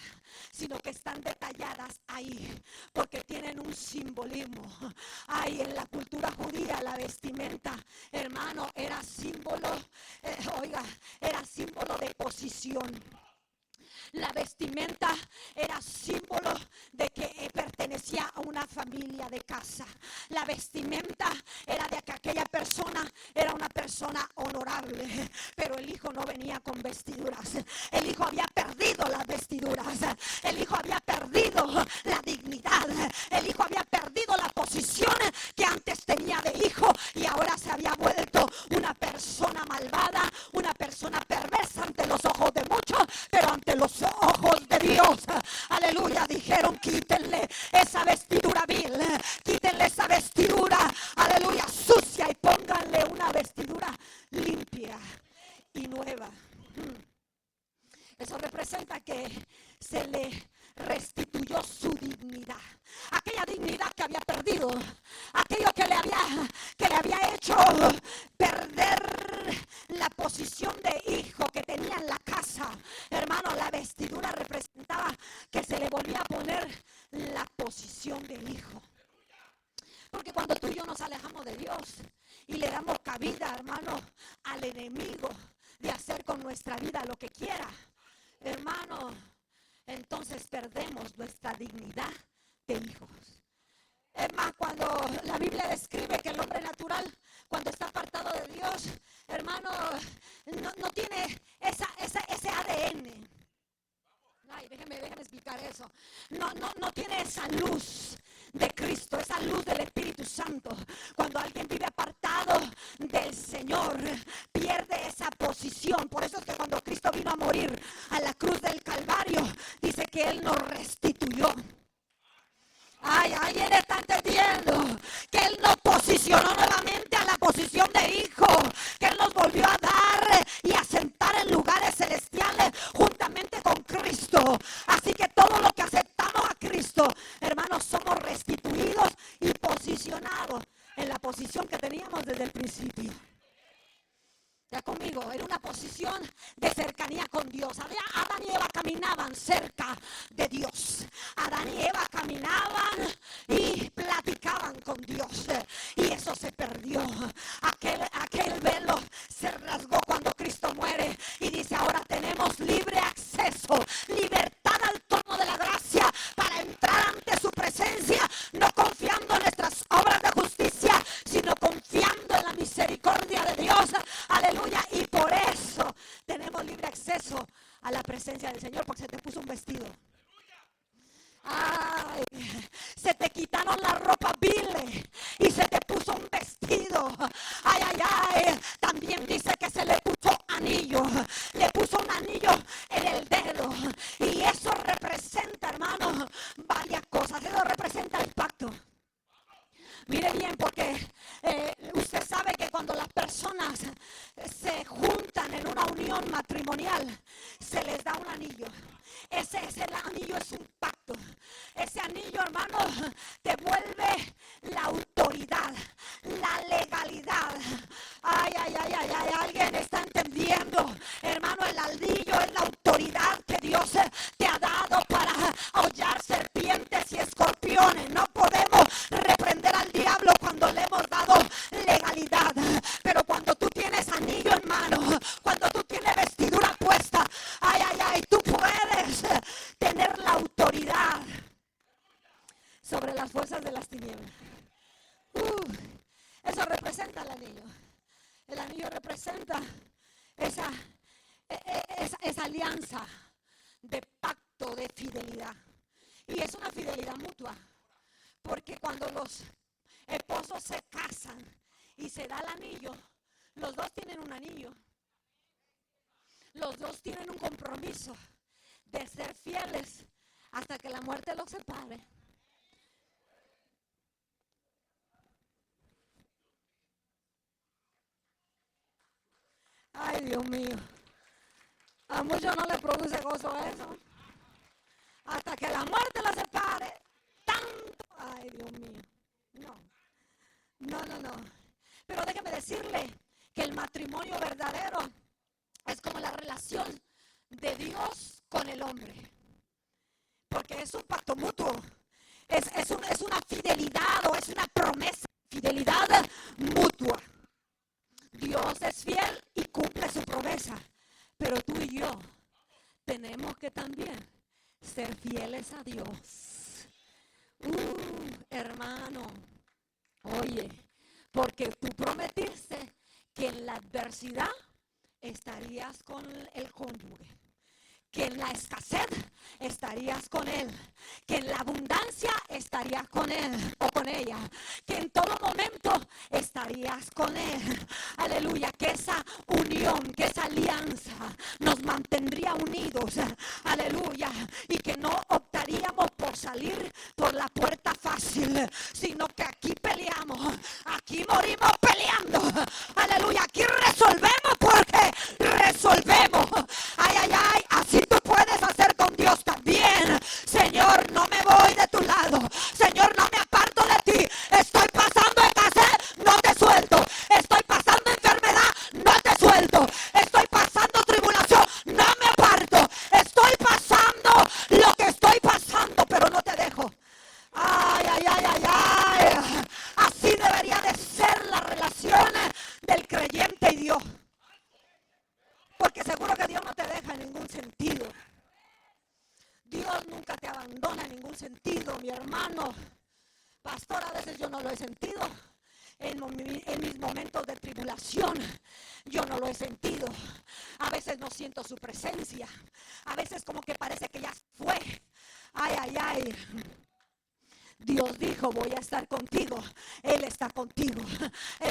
Speaker 1: sino que están detalladas ahí porque tienen un simbolismo. Ay, en la cultura judía la vestimenta, hermano, era símbolo, era símbolo de posición. La vestimenta era símbolo de que pertenecía a una familia de casa. La vestimenta era de que aquella persona era una persona honorable. Pero el hijo no venía con vestiduras. El hijo había perdido las vestiduras. El hijo había perdido la dignidad. El hijo había perdido la posición que antes tenía de hijo, y ahora se había vuelto una persona malvada, una persona perversa ante los ojos de muchos, pero ante los ojos de Dios, aleluya, dijeron: quítenle esa vestidura vil, quítenle esa vestidura, aleluya, sucia, y pónganle una vestidura limpia y nueva. Eso representa que se le restituyó su dignidad, aquella dignidad que había perdido, aquello que le había hecho perder la posición de hijo que tenía en la casa. Hermano, la vestidura representaba que se le volvía a poner la posición de hijo. Porque cuando tú y yo nos alejamos de Dios y le damos cabida, hermano, al enemigo de hacer con nuestra vida lo que quiera, hermano, entonces perdemos nuestra dignidad de hijos. Es más, cuando la Biblia describe que el hombre natural, cuando está apartado de Dios, hermano, no tiene ese ADN. Ay, déjeme explicar eso. No tiene esa luz de Cristo, esa luz del Espíritu Santo. Cuando alguien vive apartado del Señor, pierde esa posición. Por eso es que cuando Cristo vino a morir a la cruz del Calvario, dice que Él nos restituyó. Ay, alguien está entendiendo que Él nos posicionó nuevamente a la posición de hijo, que Él nos volvió a dar y a sentar en lugares celestiales juntamente con Cristo. Así que todo lo que aceptamos a Cristo, hermanos, somos restituidos y posicionados en la posición que teníamos desde el principio. Ya conmigo, en una posición de cercanía con Dios. Adán y Eva caminaban cerca de Dios. Adán y Eva caminaban y platicaban con Dios. Y eso se perdió. Aquel velo se rasgó cuando Cristo muere. Y dice: ahora tenemos libre acceso, libertad al trono de la gracia para entrar ante su presencia, no confiando en nuestras obras de justicia, sino confiando en la misericordia de Dios. Aleluya. Y por eso tenemos libre acceso a la presencia del Señor, porque se te puso un vestido. Ay, se te quitaron las ropas viles y se te puso un vestido. Ay, ay, ay. También dice que se le puso anillo. Le puso un anillo en el dedo. Y eso representa, hermano, varias cosas. Eso representa el pacto. Mire bien, porque usted sabe que cuando las personas se juntan en una unión matrimonial, se les da un anillo. Ese anillo es un pacto. Ese anillo, hermano, te vuelve la autoridad, la legalidad. Ay, ay, ay, ay, ay, alguien está entendiendo. Hermano, el anillo es la autoridad que Dios te ha dado para hollar serpientes y escorpiones. No podemos reprender al diablo cuando le hemos dado actuado legalidad. Pero cuando tú tienes anillo en mano, cuando tú tienes vestidura puesta, ay, ay, ay, tú puedes tener la autoridad sobre las fuerzas de las tinieblas. Eso representa el anillo. El anillo representa esa alianza de pacto, de fidelidad. Y es una fidelidad mutua. Porque cuando los esposos se casan y se da el anillo, los dos tienen un anillo. Los dos tienen un compromiso de ser fieles hasta que la muerte los separe. Ay, Dios mío. A muchos no les produce gozo eso. Hasta que la muerte los separe. Tanto. Ay, Dios mío. No. Pero déjeme decirle que el matrimonio verdadero es como la relación de Dios con el hombre. Porque es un pacto mutuo. Es una fidelidad o es una promesa. Fidelidad mutua. Dios es fiel y cumple su promesa. Pero tú y yo tenemos que también ser fieles a Dios. Hermano, oye, porque tú prometiste que en la adversidad estarías con el cónyuge, que en la escasez estarías con él, que en la abundancia estarías con él o con ella, que en todo momento estarías con él. Aleluya, que esa unión, que esa alianza nos mantendría unidos. Aleluya, y que no optaríamos por salir por la puerta fácil, sino que aquí peleamos, aquí morimos peleando. Aleluya, aquí resolvemos porque resolvemos. Ay, ay, ay, así tú puedes hacer con Dios también. Señor, no me voy de tu lado. Señor, no me aparto de ti. Estoy pasando escasez, no te suelto. Estoy pasando enfermedad, no te suelto. Estoy pasando tribulación, no me aparto. Estoy pasando lo que estoy pasando, pero no te dejo. Ay, ay, ay, ay, ay. Así debería de ser la relación del creyente y Dios. Porque seguro que Dios no te deja en ningún sentido. Dios nunca te abandona en ningún sentido, mi hermano. Pastor, a veces yo no lo he sentido. En mis momentos de tribulación, yo no lo he sentido. A veces no siento su presencia. A veces como que parece que ya fue. Ay, ay, ay. Dios dijo, voy a estar contigo. Él está contigo.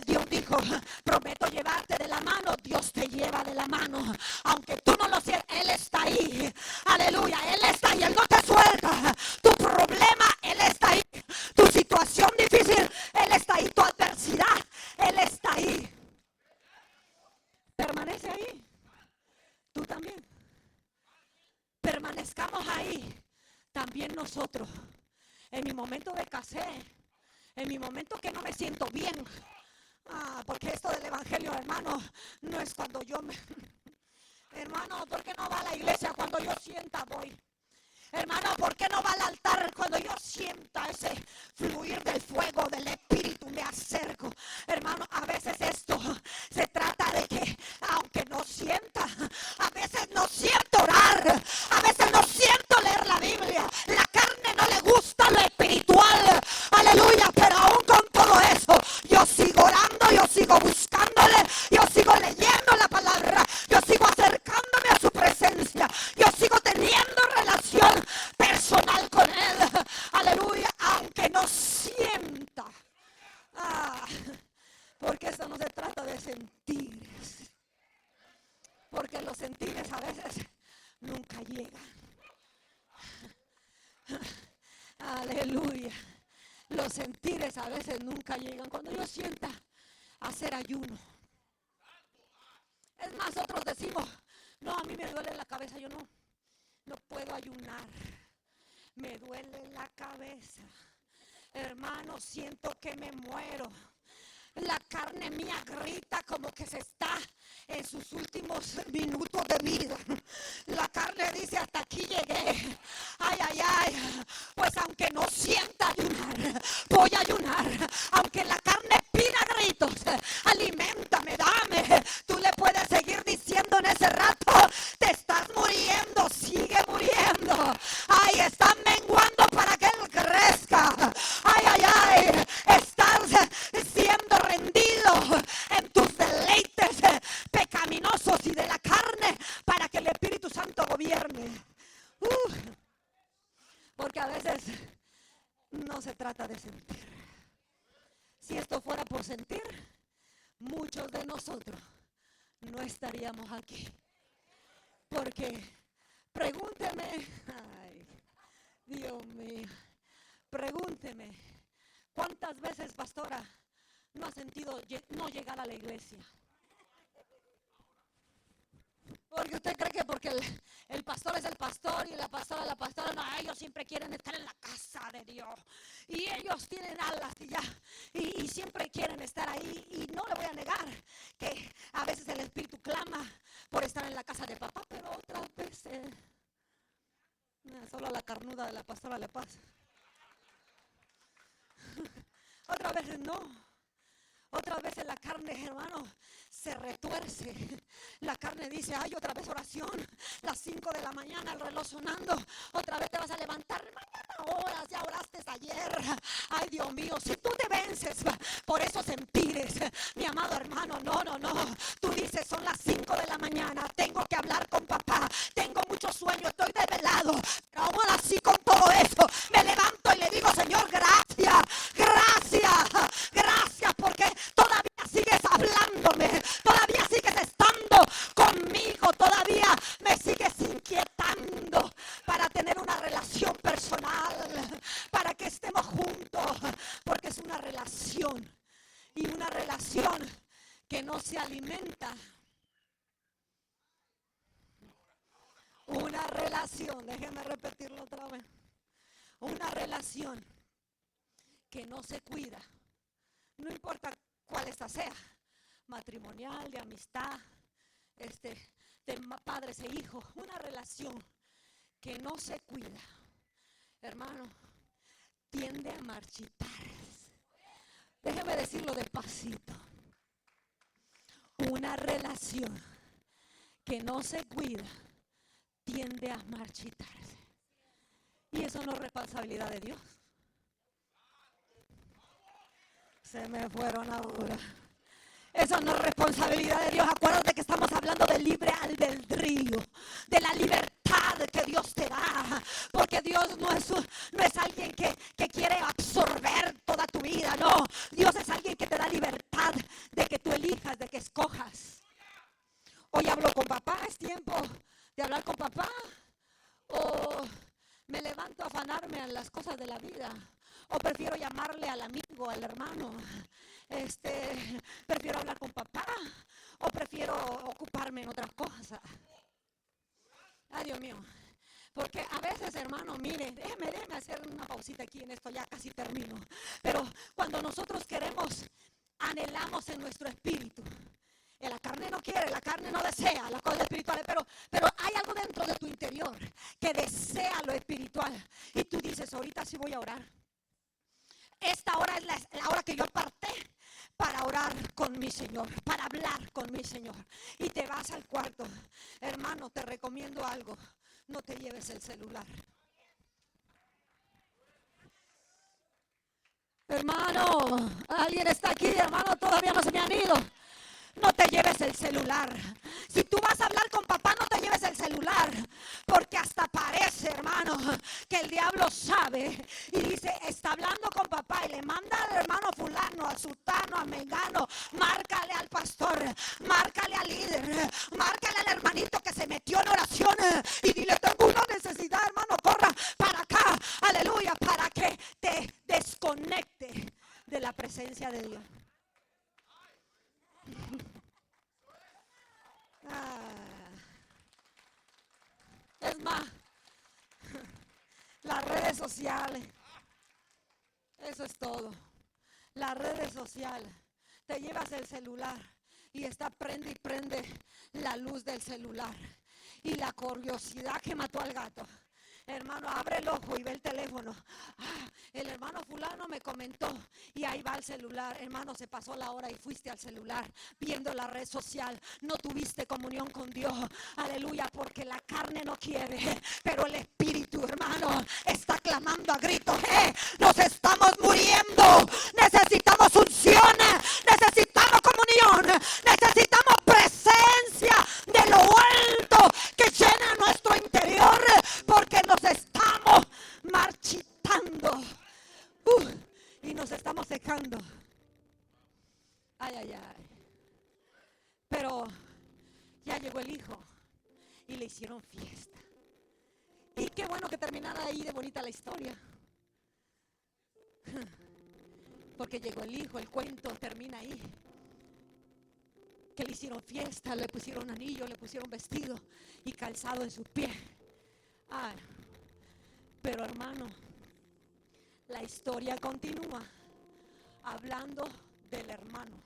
Speaker 1: Dios dijo, prometo llevarte de la mano. Dios te lleva de la mano. Aunque tú no lo sientas, Él está ahí. Aleluya, Él está ahí. Él no te suelta. Tu problema, Él está ahí. Tu situación difícil, Él está ahí. Tu adversidad, Él está ahí. Permanece ahí. Tú también. Permanezcamos ahí. También nosotros. En mi momento de escasez, en mi momento que no me siento bien. Porque esto del evangelio, hermano, no es cuando yo me... Hermano, ¿por qué no va a la iglesia cuando yo sienta voy? Hermano, ¿por qué no va al altar cuando yo sienta ese fluir del fuego del Espíritu? Me acerco. Hermano, a veces esto se trata de que, aunque no sienta, a veces no siento orar, a veces no siento leer la Biblia. La carne no le gusta lo espiritual. Aleluya, pero aún con todo eso, yo sigo orando, yo sigo buscándole, yo sigo leyendo la palabra, yo sigo acercándome a su presencia, yo sigo teniendo relación personal con Él. Aleluya, aunque no sienta. Porque eso no se trata de sentires. Porque los sentires a veces nunca llegan. Aleluya. Los sentires a veces nunca llegan. Cuando yo sienta hacer ayuno. Es más, otros decimos, no, a mí me duele la cabeza, yo no puedo ayunar. Me duele la cabeza. Hermano, siento que me muero. La carne mía grita como que se está en sus últimos minutos de vida. La carne dice: hasta aquí llegué. Ay, ay, ay. Pues aunque no sienta ayunar, voy a ayunar. Aunque la carne pida gritos: aliméntame, dame. Tú le puedes seguir diciendo en ese rato: te estás muriendo, sigue muriendo. Ay, estás menguando para que él crezca. Ay, ay, ay. Estás siendo rendido en tus deleites pecaminosos y de la carne para que el Espíritu Santo gobierne. Porque a veces no se trata de sentir. Si esto fuera por sentir, muchos de nosotros no estaríamos aquí. Porque pregúnteme, ay, Dios mío, pregúnteme, ¿cuántas veces, pastora, no ha sentido no llegar a la iglesia? Porque usted cree que porque el pastor es el pastor y la pastora es la pastora. No, ellos siempre quieren estar en la casa de Dios. Y ellos tienen alas y ya. Y siempre quieren estar ahí. Y no le voy a negar que a veces el Espíritu clama por estar en la casa de papá. Pero otras veces solo a la carnuda de la pastora le pasa. Otras veces no. Otras veces la carne, hermano, se retuerce. La carne dice: ay, otra vez oración. Las 5 de la mañana, el reloj sonando. Otra vez te vas a levantar. Mañana horas, ya oraste ayer. Ay, Dios mío, si tú te vences por esos sentires, mi amado hermano, no. Tú dices: son las 5 de la mañana, tengo que hablar con papá. Tengo mucho sueño, estoy desvelado. Pero aún así, con todo eso, me levanto y le digo: Señor, gracias. Porque todavía sigues hablándome, todavía sigues estando conmigo, todavía me sigues inquietando para tener una relación personal, para que estemos juntos, porque es una relación, y una relación que no se alimenta. Una relación, déjeme repetirlo otra vez, una relación que no se cuida. No importa cuál esta sea, matrimonial, de amistad, de padres e hijos, una relación que no se cuida, hermano, tiende a marchitarse. Déjeme decirlo despacito. Una relación que no se cuida tiende a marchitarse. Y eso no es responsabilidad de Dios. Se me fueron ahora. Eso no es responsabilidad de Dios. Acuérdate que estamos hablando de libre albedrío, de la libertad que Dios te da. Porque Dios no es alguien que quiere absorber toda tu vida. No, Dios es alguien que te da libertad de que tú elijas, de que escojas. Hoy hablo con papá, es tiempo de hablar con papá. O me levanto a afanarme en las cosas de la vida. O prefiero llamarle al amigo, al hermano. Prefiero hablar con papá. O prefiero ocuparme en otras cosas. Ay, Dios mío. Porque a veces, hermano, mire, déjeme hacer una pausita aquí en esto, ya casi termino. Pero cuando nosotros queremos, anhelamos en nuestro espíritu. La carne no quiere, la carne no desea las cosas espirituales, pero hay algo dentro de tu interior que desea lo espiritual. Y tú dices: ahorita sí voy a orar. Esta hora es la hora que yo aparté para orar con mi Señor, para hablar con mi Señor. Y te vas al cuarto. Hermano, te recomiendo algo: no te lleves el celular. Hermano, alguien está aquí, hermano, todavía no se me han ido. No te lleves el celular. Si tú vas a hablar con papá, no te lleves el celular. Porque hasta parece, hermano, que el diablo sabe y dice: está hablando con papá, y le manda al hermano fulano, a sultano, a mengano. Márcale al pastor, márcale al líder, márcale al hermanito que se metió en oración y dile: tengo una necesidad, hermano, corra para acá. Aleluya, para que te desconecte de la presencia de Dios. Es más, las redes sociales, eso es todo. Las redes sociales te llevas el celular y está prende y prende la luz del celular. Y la curiosidad que mató al gato. Hermano, abre el ojo y ve el teléfono. El hermano fulano me comentó. Y ahí va el celular. Hermano, se pasó la hora y fuiste al celular viendo la red social. No tuviste comunión con Dios. Aleluya, porque la carne no quiere, pero el espíritu, hermano, está clamando a gritos. Nos estamos muriendo. Necesitamos unción. Necesitamos comunión. Necesitamos presencia de lo alto que llena nuestro interior, porque nos estamos marchitando y nos estamos secando. Ay, ay, ay. Pero ya llegó el hijo y le hicieron fiesta. Y qué bueno que terminara ahí de bonita la historia, porque llegó el hijo, el cuento termina ahí. Que le hicieron fiesta, le pusieron anillo, le pusieron vestido y calzado en sus pies. Pero hermano, la historia continúa hablando del hermano,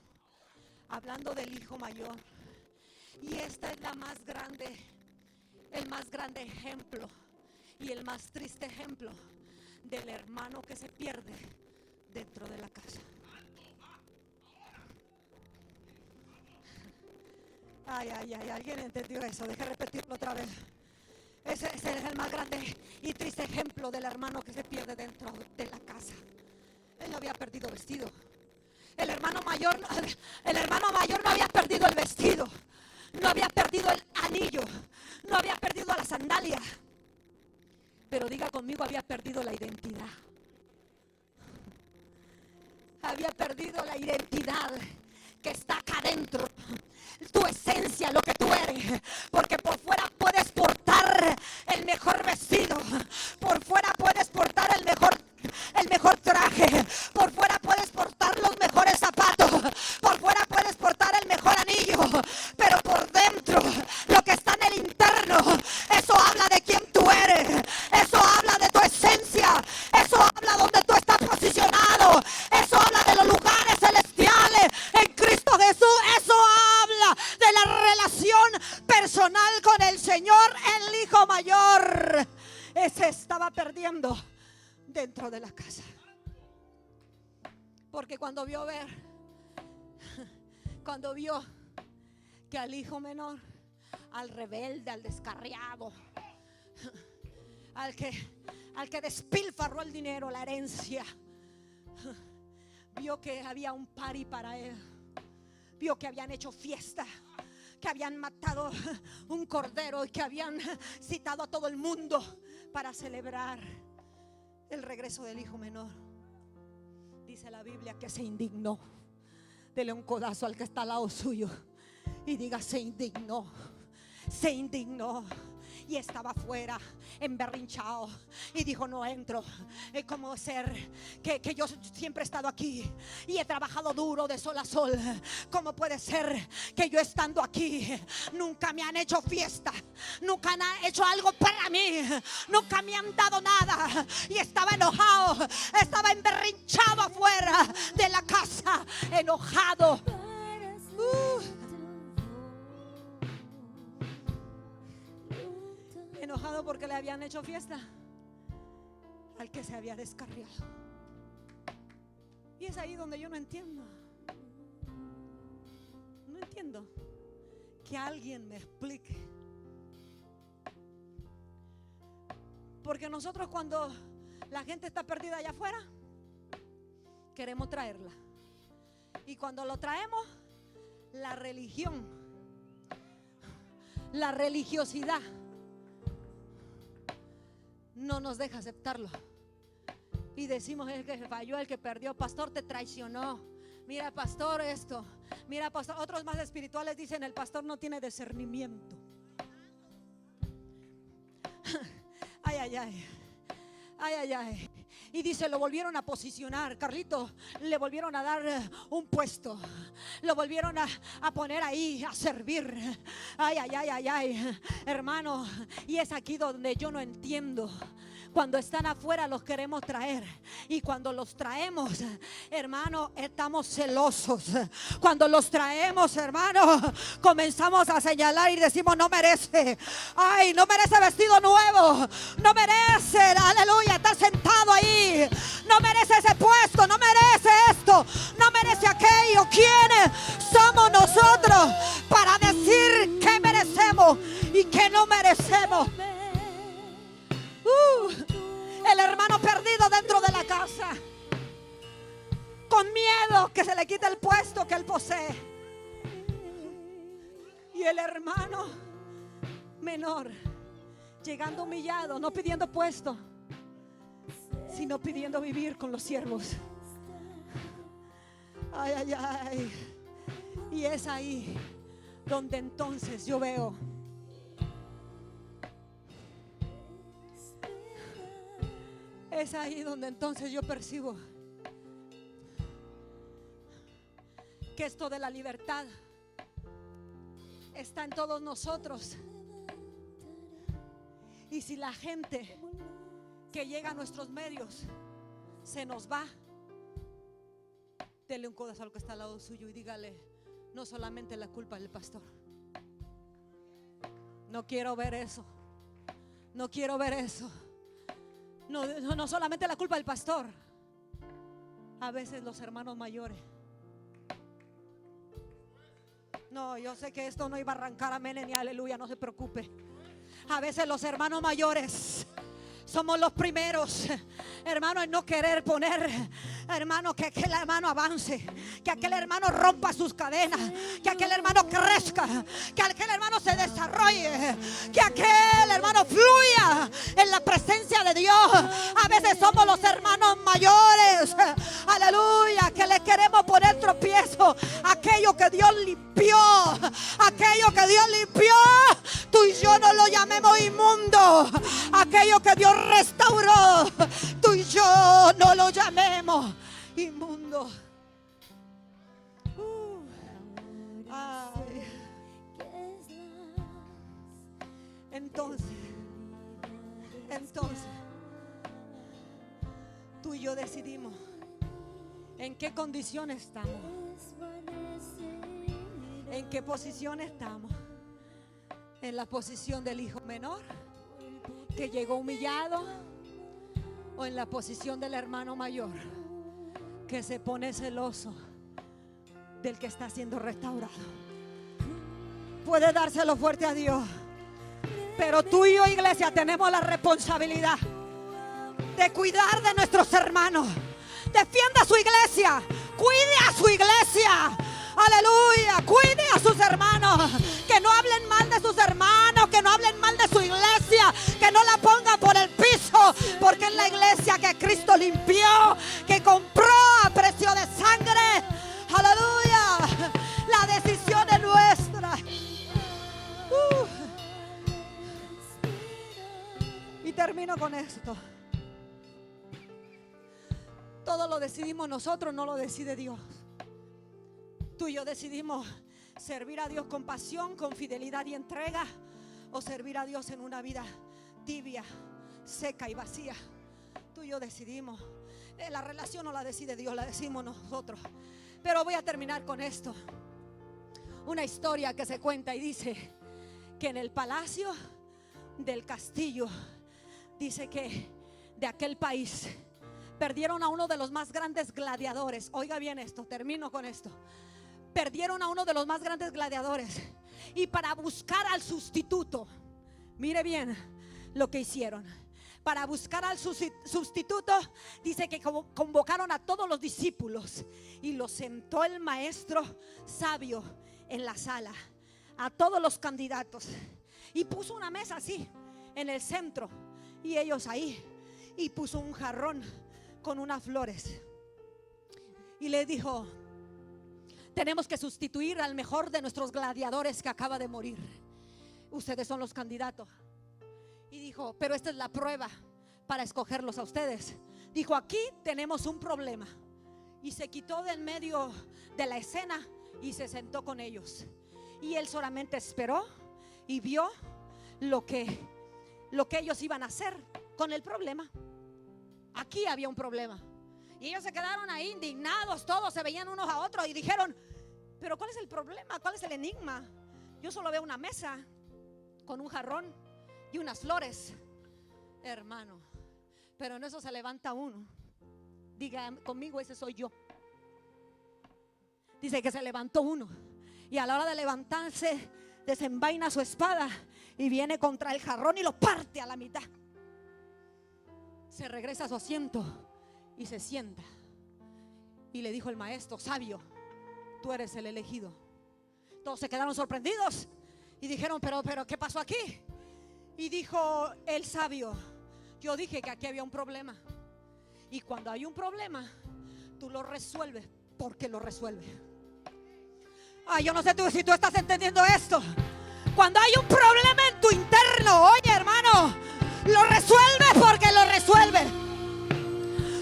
Speaker 1: hablando del hijo mayor. Y esta es la más grande, el más grande ejemplo y el más triste ejemplo del hermano que se pierde dentro de la casa. Ay, ay, ay, alguien entendió eso. Deje repetirlo otra vez. Ese es el más grande y triste ejemplo del hermano que se pierde dentro de la casa. Él no había perdido vestido. El hermano mayor no había perdido el vestido. No había perdido el anillo. No había perdido la sandalia. Pero diga conmigo, había perdido la identidad. Había perdido la identidad que está acá adentro. Tu esencia, lo que tú eres. Porque por fuera puedes portar el mejor vestido. Por fuera puedes portar el mejor traje. Por fuera puedes portar los mejores zapatos. Por fuera puedes portar el mejor anillo. Pero por dentro, lo que está en el interno, eso habla de quién tú eres. Eso habla de tu esencia. Eso habla donde tú estás posicionado. Eso habla de los lugares celestiales en Cristo Jesús. Eso habla de la relación personal con el Señor. El hijo mayor ese estaba perdiendo dentro de la casa, porque cuando vio que al hijo menor, al rebelde, al descarriado, al que despilfarró el dinero, la herencia, vio que había un party para él, vio que habían hecho fiesta, que habían matado un cordero y que habían citado a todo el mundo para celebrar el regreso del hijo menor. Dice la Biblia que se indignó. Dele un codazo al que está al lado suyo y diga: se indignó. Se indignó. Y estaba afuera emberrinchado y dijo: no entro. Es como ser que yo siempre he estado aquí y he trabajado duro de sol a sol. ¿Cómo puede ser que yo estando aquí nunca me han hecho fiesta? Nunca han hecho algo para mí. Nunca me han dado nada. Y estaba enojado, estaba emberrinchado afuera de la casa, enojado. Enojado porque le habían hecho fiesta al que se había descarriado. Y es ahí donde yo no entiendo que alguien me explique. Porque nosotros, cuando la gente está perdida allá afuera, queremos traerla. Y cuando lo traemos, la religión, la religiosidad no nos deja aceptarlo. Y decimos: el que falló, el que perdió, pastor, te traicionó. Mira, pastor, esto. Mira, pastor. Otros más espirituales dicen: el pastor no tiene discernimiento. Ay, ay, ay. Ay, ay, ay. Y dice: lo volvieron a posicionar, Carlito, le volvieron a dar un puesto, lo volvieron a poner ahí a servir. Ay, ay, ay, ay, ay, hermano. Y es aquí donde yo no entiendo Cuando están afuera los queremos traer, y cuando los traemos, hermano, estamos celosos. Cuando los traemos, hermano, comenzamos a señalar y decimos: no merece, ay, no merece vestido nuevo, no merece, aleluya, estar sentado ahí, no merece ese puesto, no merece esto, no merece aquello. ¿Quiénes somos nosotros para decir qué merecemos y qué no merecemos? El hermano perdido dentro de la casa, con miedo que se le quite el puesto que él posee. Y el hermano menor llegando humillado, no pidiendo puesto, sino pidiendo vivir con los siervos. Ay, ay, ay. Y es ahí donde entonces yo veo es ahí donde entonces yo percibo que esto de la libertad está en todos nosotros. Y si la gente que llega a nuestros medios se nos va, dele un codazo al que está al lado suyo y dígale: no solamente la culpa del pastor. No quiero ver eso. No quiero ver eso. No solamente la culpa del pastor. A veces los hermanos mayores. No, yo sé que esto no iba a arrancar amén ni aleluya, no se preocupe. A veces los hermanos mayores somos los primeros, hermano, en no querer poner, hermano, que aquel hermano avance, que aquel hermano rompa sus cadenas, que aquel hermano crezca, que aquel hermano se desarrolle, que aquel hermano fluya en la presencia de Dios. A veces somos los hermanos mayores, aleluya, que le queremos poner tropiezo a aquello que Dios limpió, aquello que Dios limpió. Tú y yo no lo llamemos inmundo. Aquello que Dios restauró, tú y yo no lo llamemos inmundo. Ay. Entonces tú y yo decidimos en qué condición estamos, en qué posición estamos. En la posición del hijo menor que llegó humillado, o en la posición del hermano mayor que se pone celoso del que está siendo restaurado. Puede dárselo fuerte a Dios, pero tú y yo, iglesia, tenemos la responsabilidad de cuidar de nuestros hermanos. Defienda a su iglesia, cuide a su iglesia. Aleluya, cuide a sus hermanos, que no hablen mal de sus hermanos, que no hablen mal de su iglesia, que no la pongan por el piso, porque es la iglesia que Cristo limpió, que compró a precio de sangre. Aleluya, la decisión es nuestra. Y termino con esto. Todo lo decidimos nosotros, no lo decide Dios. Tú y yo decidimos servir a Dios con pasión, con fidelidad y entrega, o servir a Dios en una vida tibia, seca y vacía. Tú y yo decidimos. La relación no la decide Dios, la decimos nosotros. Pero voy a terminar con esto. Una historia que se cuenta y dice que en el palacio del castillo, dice que de aquel país perdieron a uno de los más grandes gladiadores. Oiga bien esto, termino con esto. Perdieron a uno de los más grandes gladiadores, y para buscar al sustituto, mire bien lo que hicieron. Para buscar al sustituto, dice que convocaron a todos los discípulos y los sentó el maestro sabio en la sala, a todos los candidatos, y puso una mesa así en el centro, y ellos ahí, y puso un jarrón con unas flores, y le dijo: tenemos que sustituir al mejor de nuestros gladiadores que acaba de morir. Ustedes son los candidatos. Y dijo: pero esta es la prueba para escogerlos a ustedes. Dijo: aquí tenemos un problema. Y se quitó del medio de la escena y se sentó con ellos. Y él solamente esperó y vio lo que ellos iban a hacer. con el problema. Aquí había un problema. Y ellos se quedaron ahí indignados, todos se veían unos a otros y dijeron: pero ¿cuál es el problema? ¿Cuál es el enigma? Yo solo veo una mesa con un jarrón y unas flores, hermano. Pero en eso se levanta uno. Diga conmigo: ese soy yo. Dice que se levantó uno y a la hora de levantarse desenvaina su espada y viene contra el jarrón y lo parte a la mitad. Se regresa a su asiento y se sienta. Y le dijo el maestro: sabio, tú eres el elegido. Todos se quedaron sorprendidos y dijeron: pero ¿qué pasó aquí? Y dijo el sabio: yo dije que aquí había un problema. Y cuando hay un problema, tú lo resuelves porque lo resuelves. Ay, yo no sé si tú estás entendiendo esto. Cuando hay un problema en tu interno, oye, hermano, lo resuelves porque lo resuelves.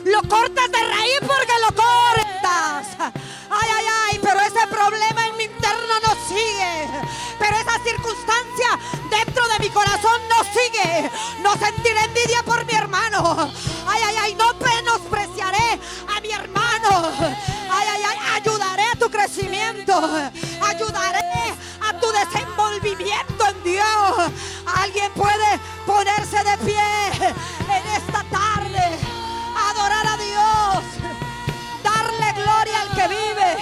Speaker 1: Lo cortas de raíz porque lo cortas. Ay, pero ese problema en mi interno no sigue. Pero esa circunstancia dentro de mi corazón no sigue. No sentiré envidia por mi hermano. Ay, no menospreciaré a mi hermano. Ayudaré a tu crecimiento. Ayudaré a tu desenvolvimiento en Dios. Alguien puede ponerse de pie en esta tarde, adorar a Dios, darle gloria al que vive.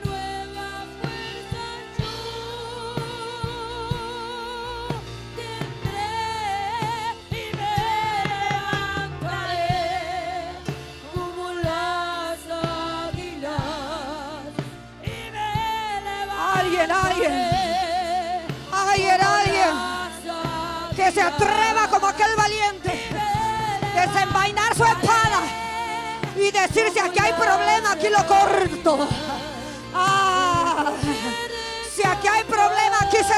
Speaker 2: Nueva fuerza yo tendré y me levantaré como las águilas y me levantaré.
Speaker 1: Alguien que se atreva como aquel valiente, desenvainar su espada y decir: si aquí hay problema, aquí lo corto. Si aquí hay problema, aquí se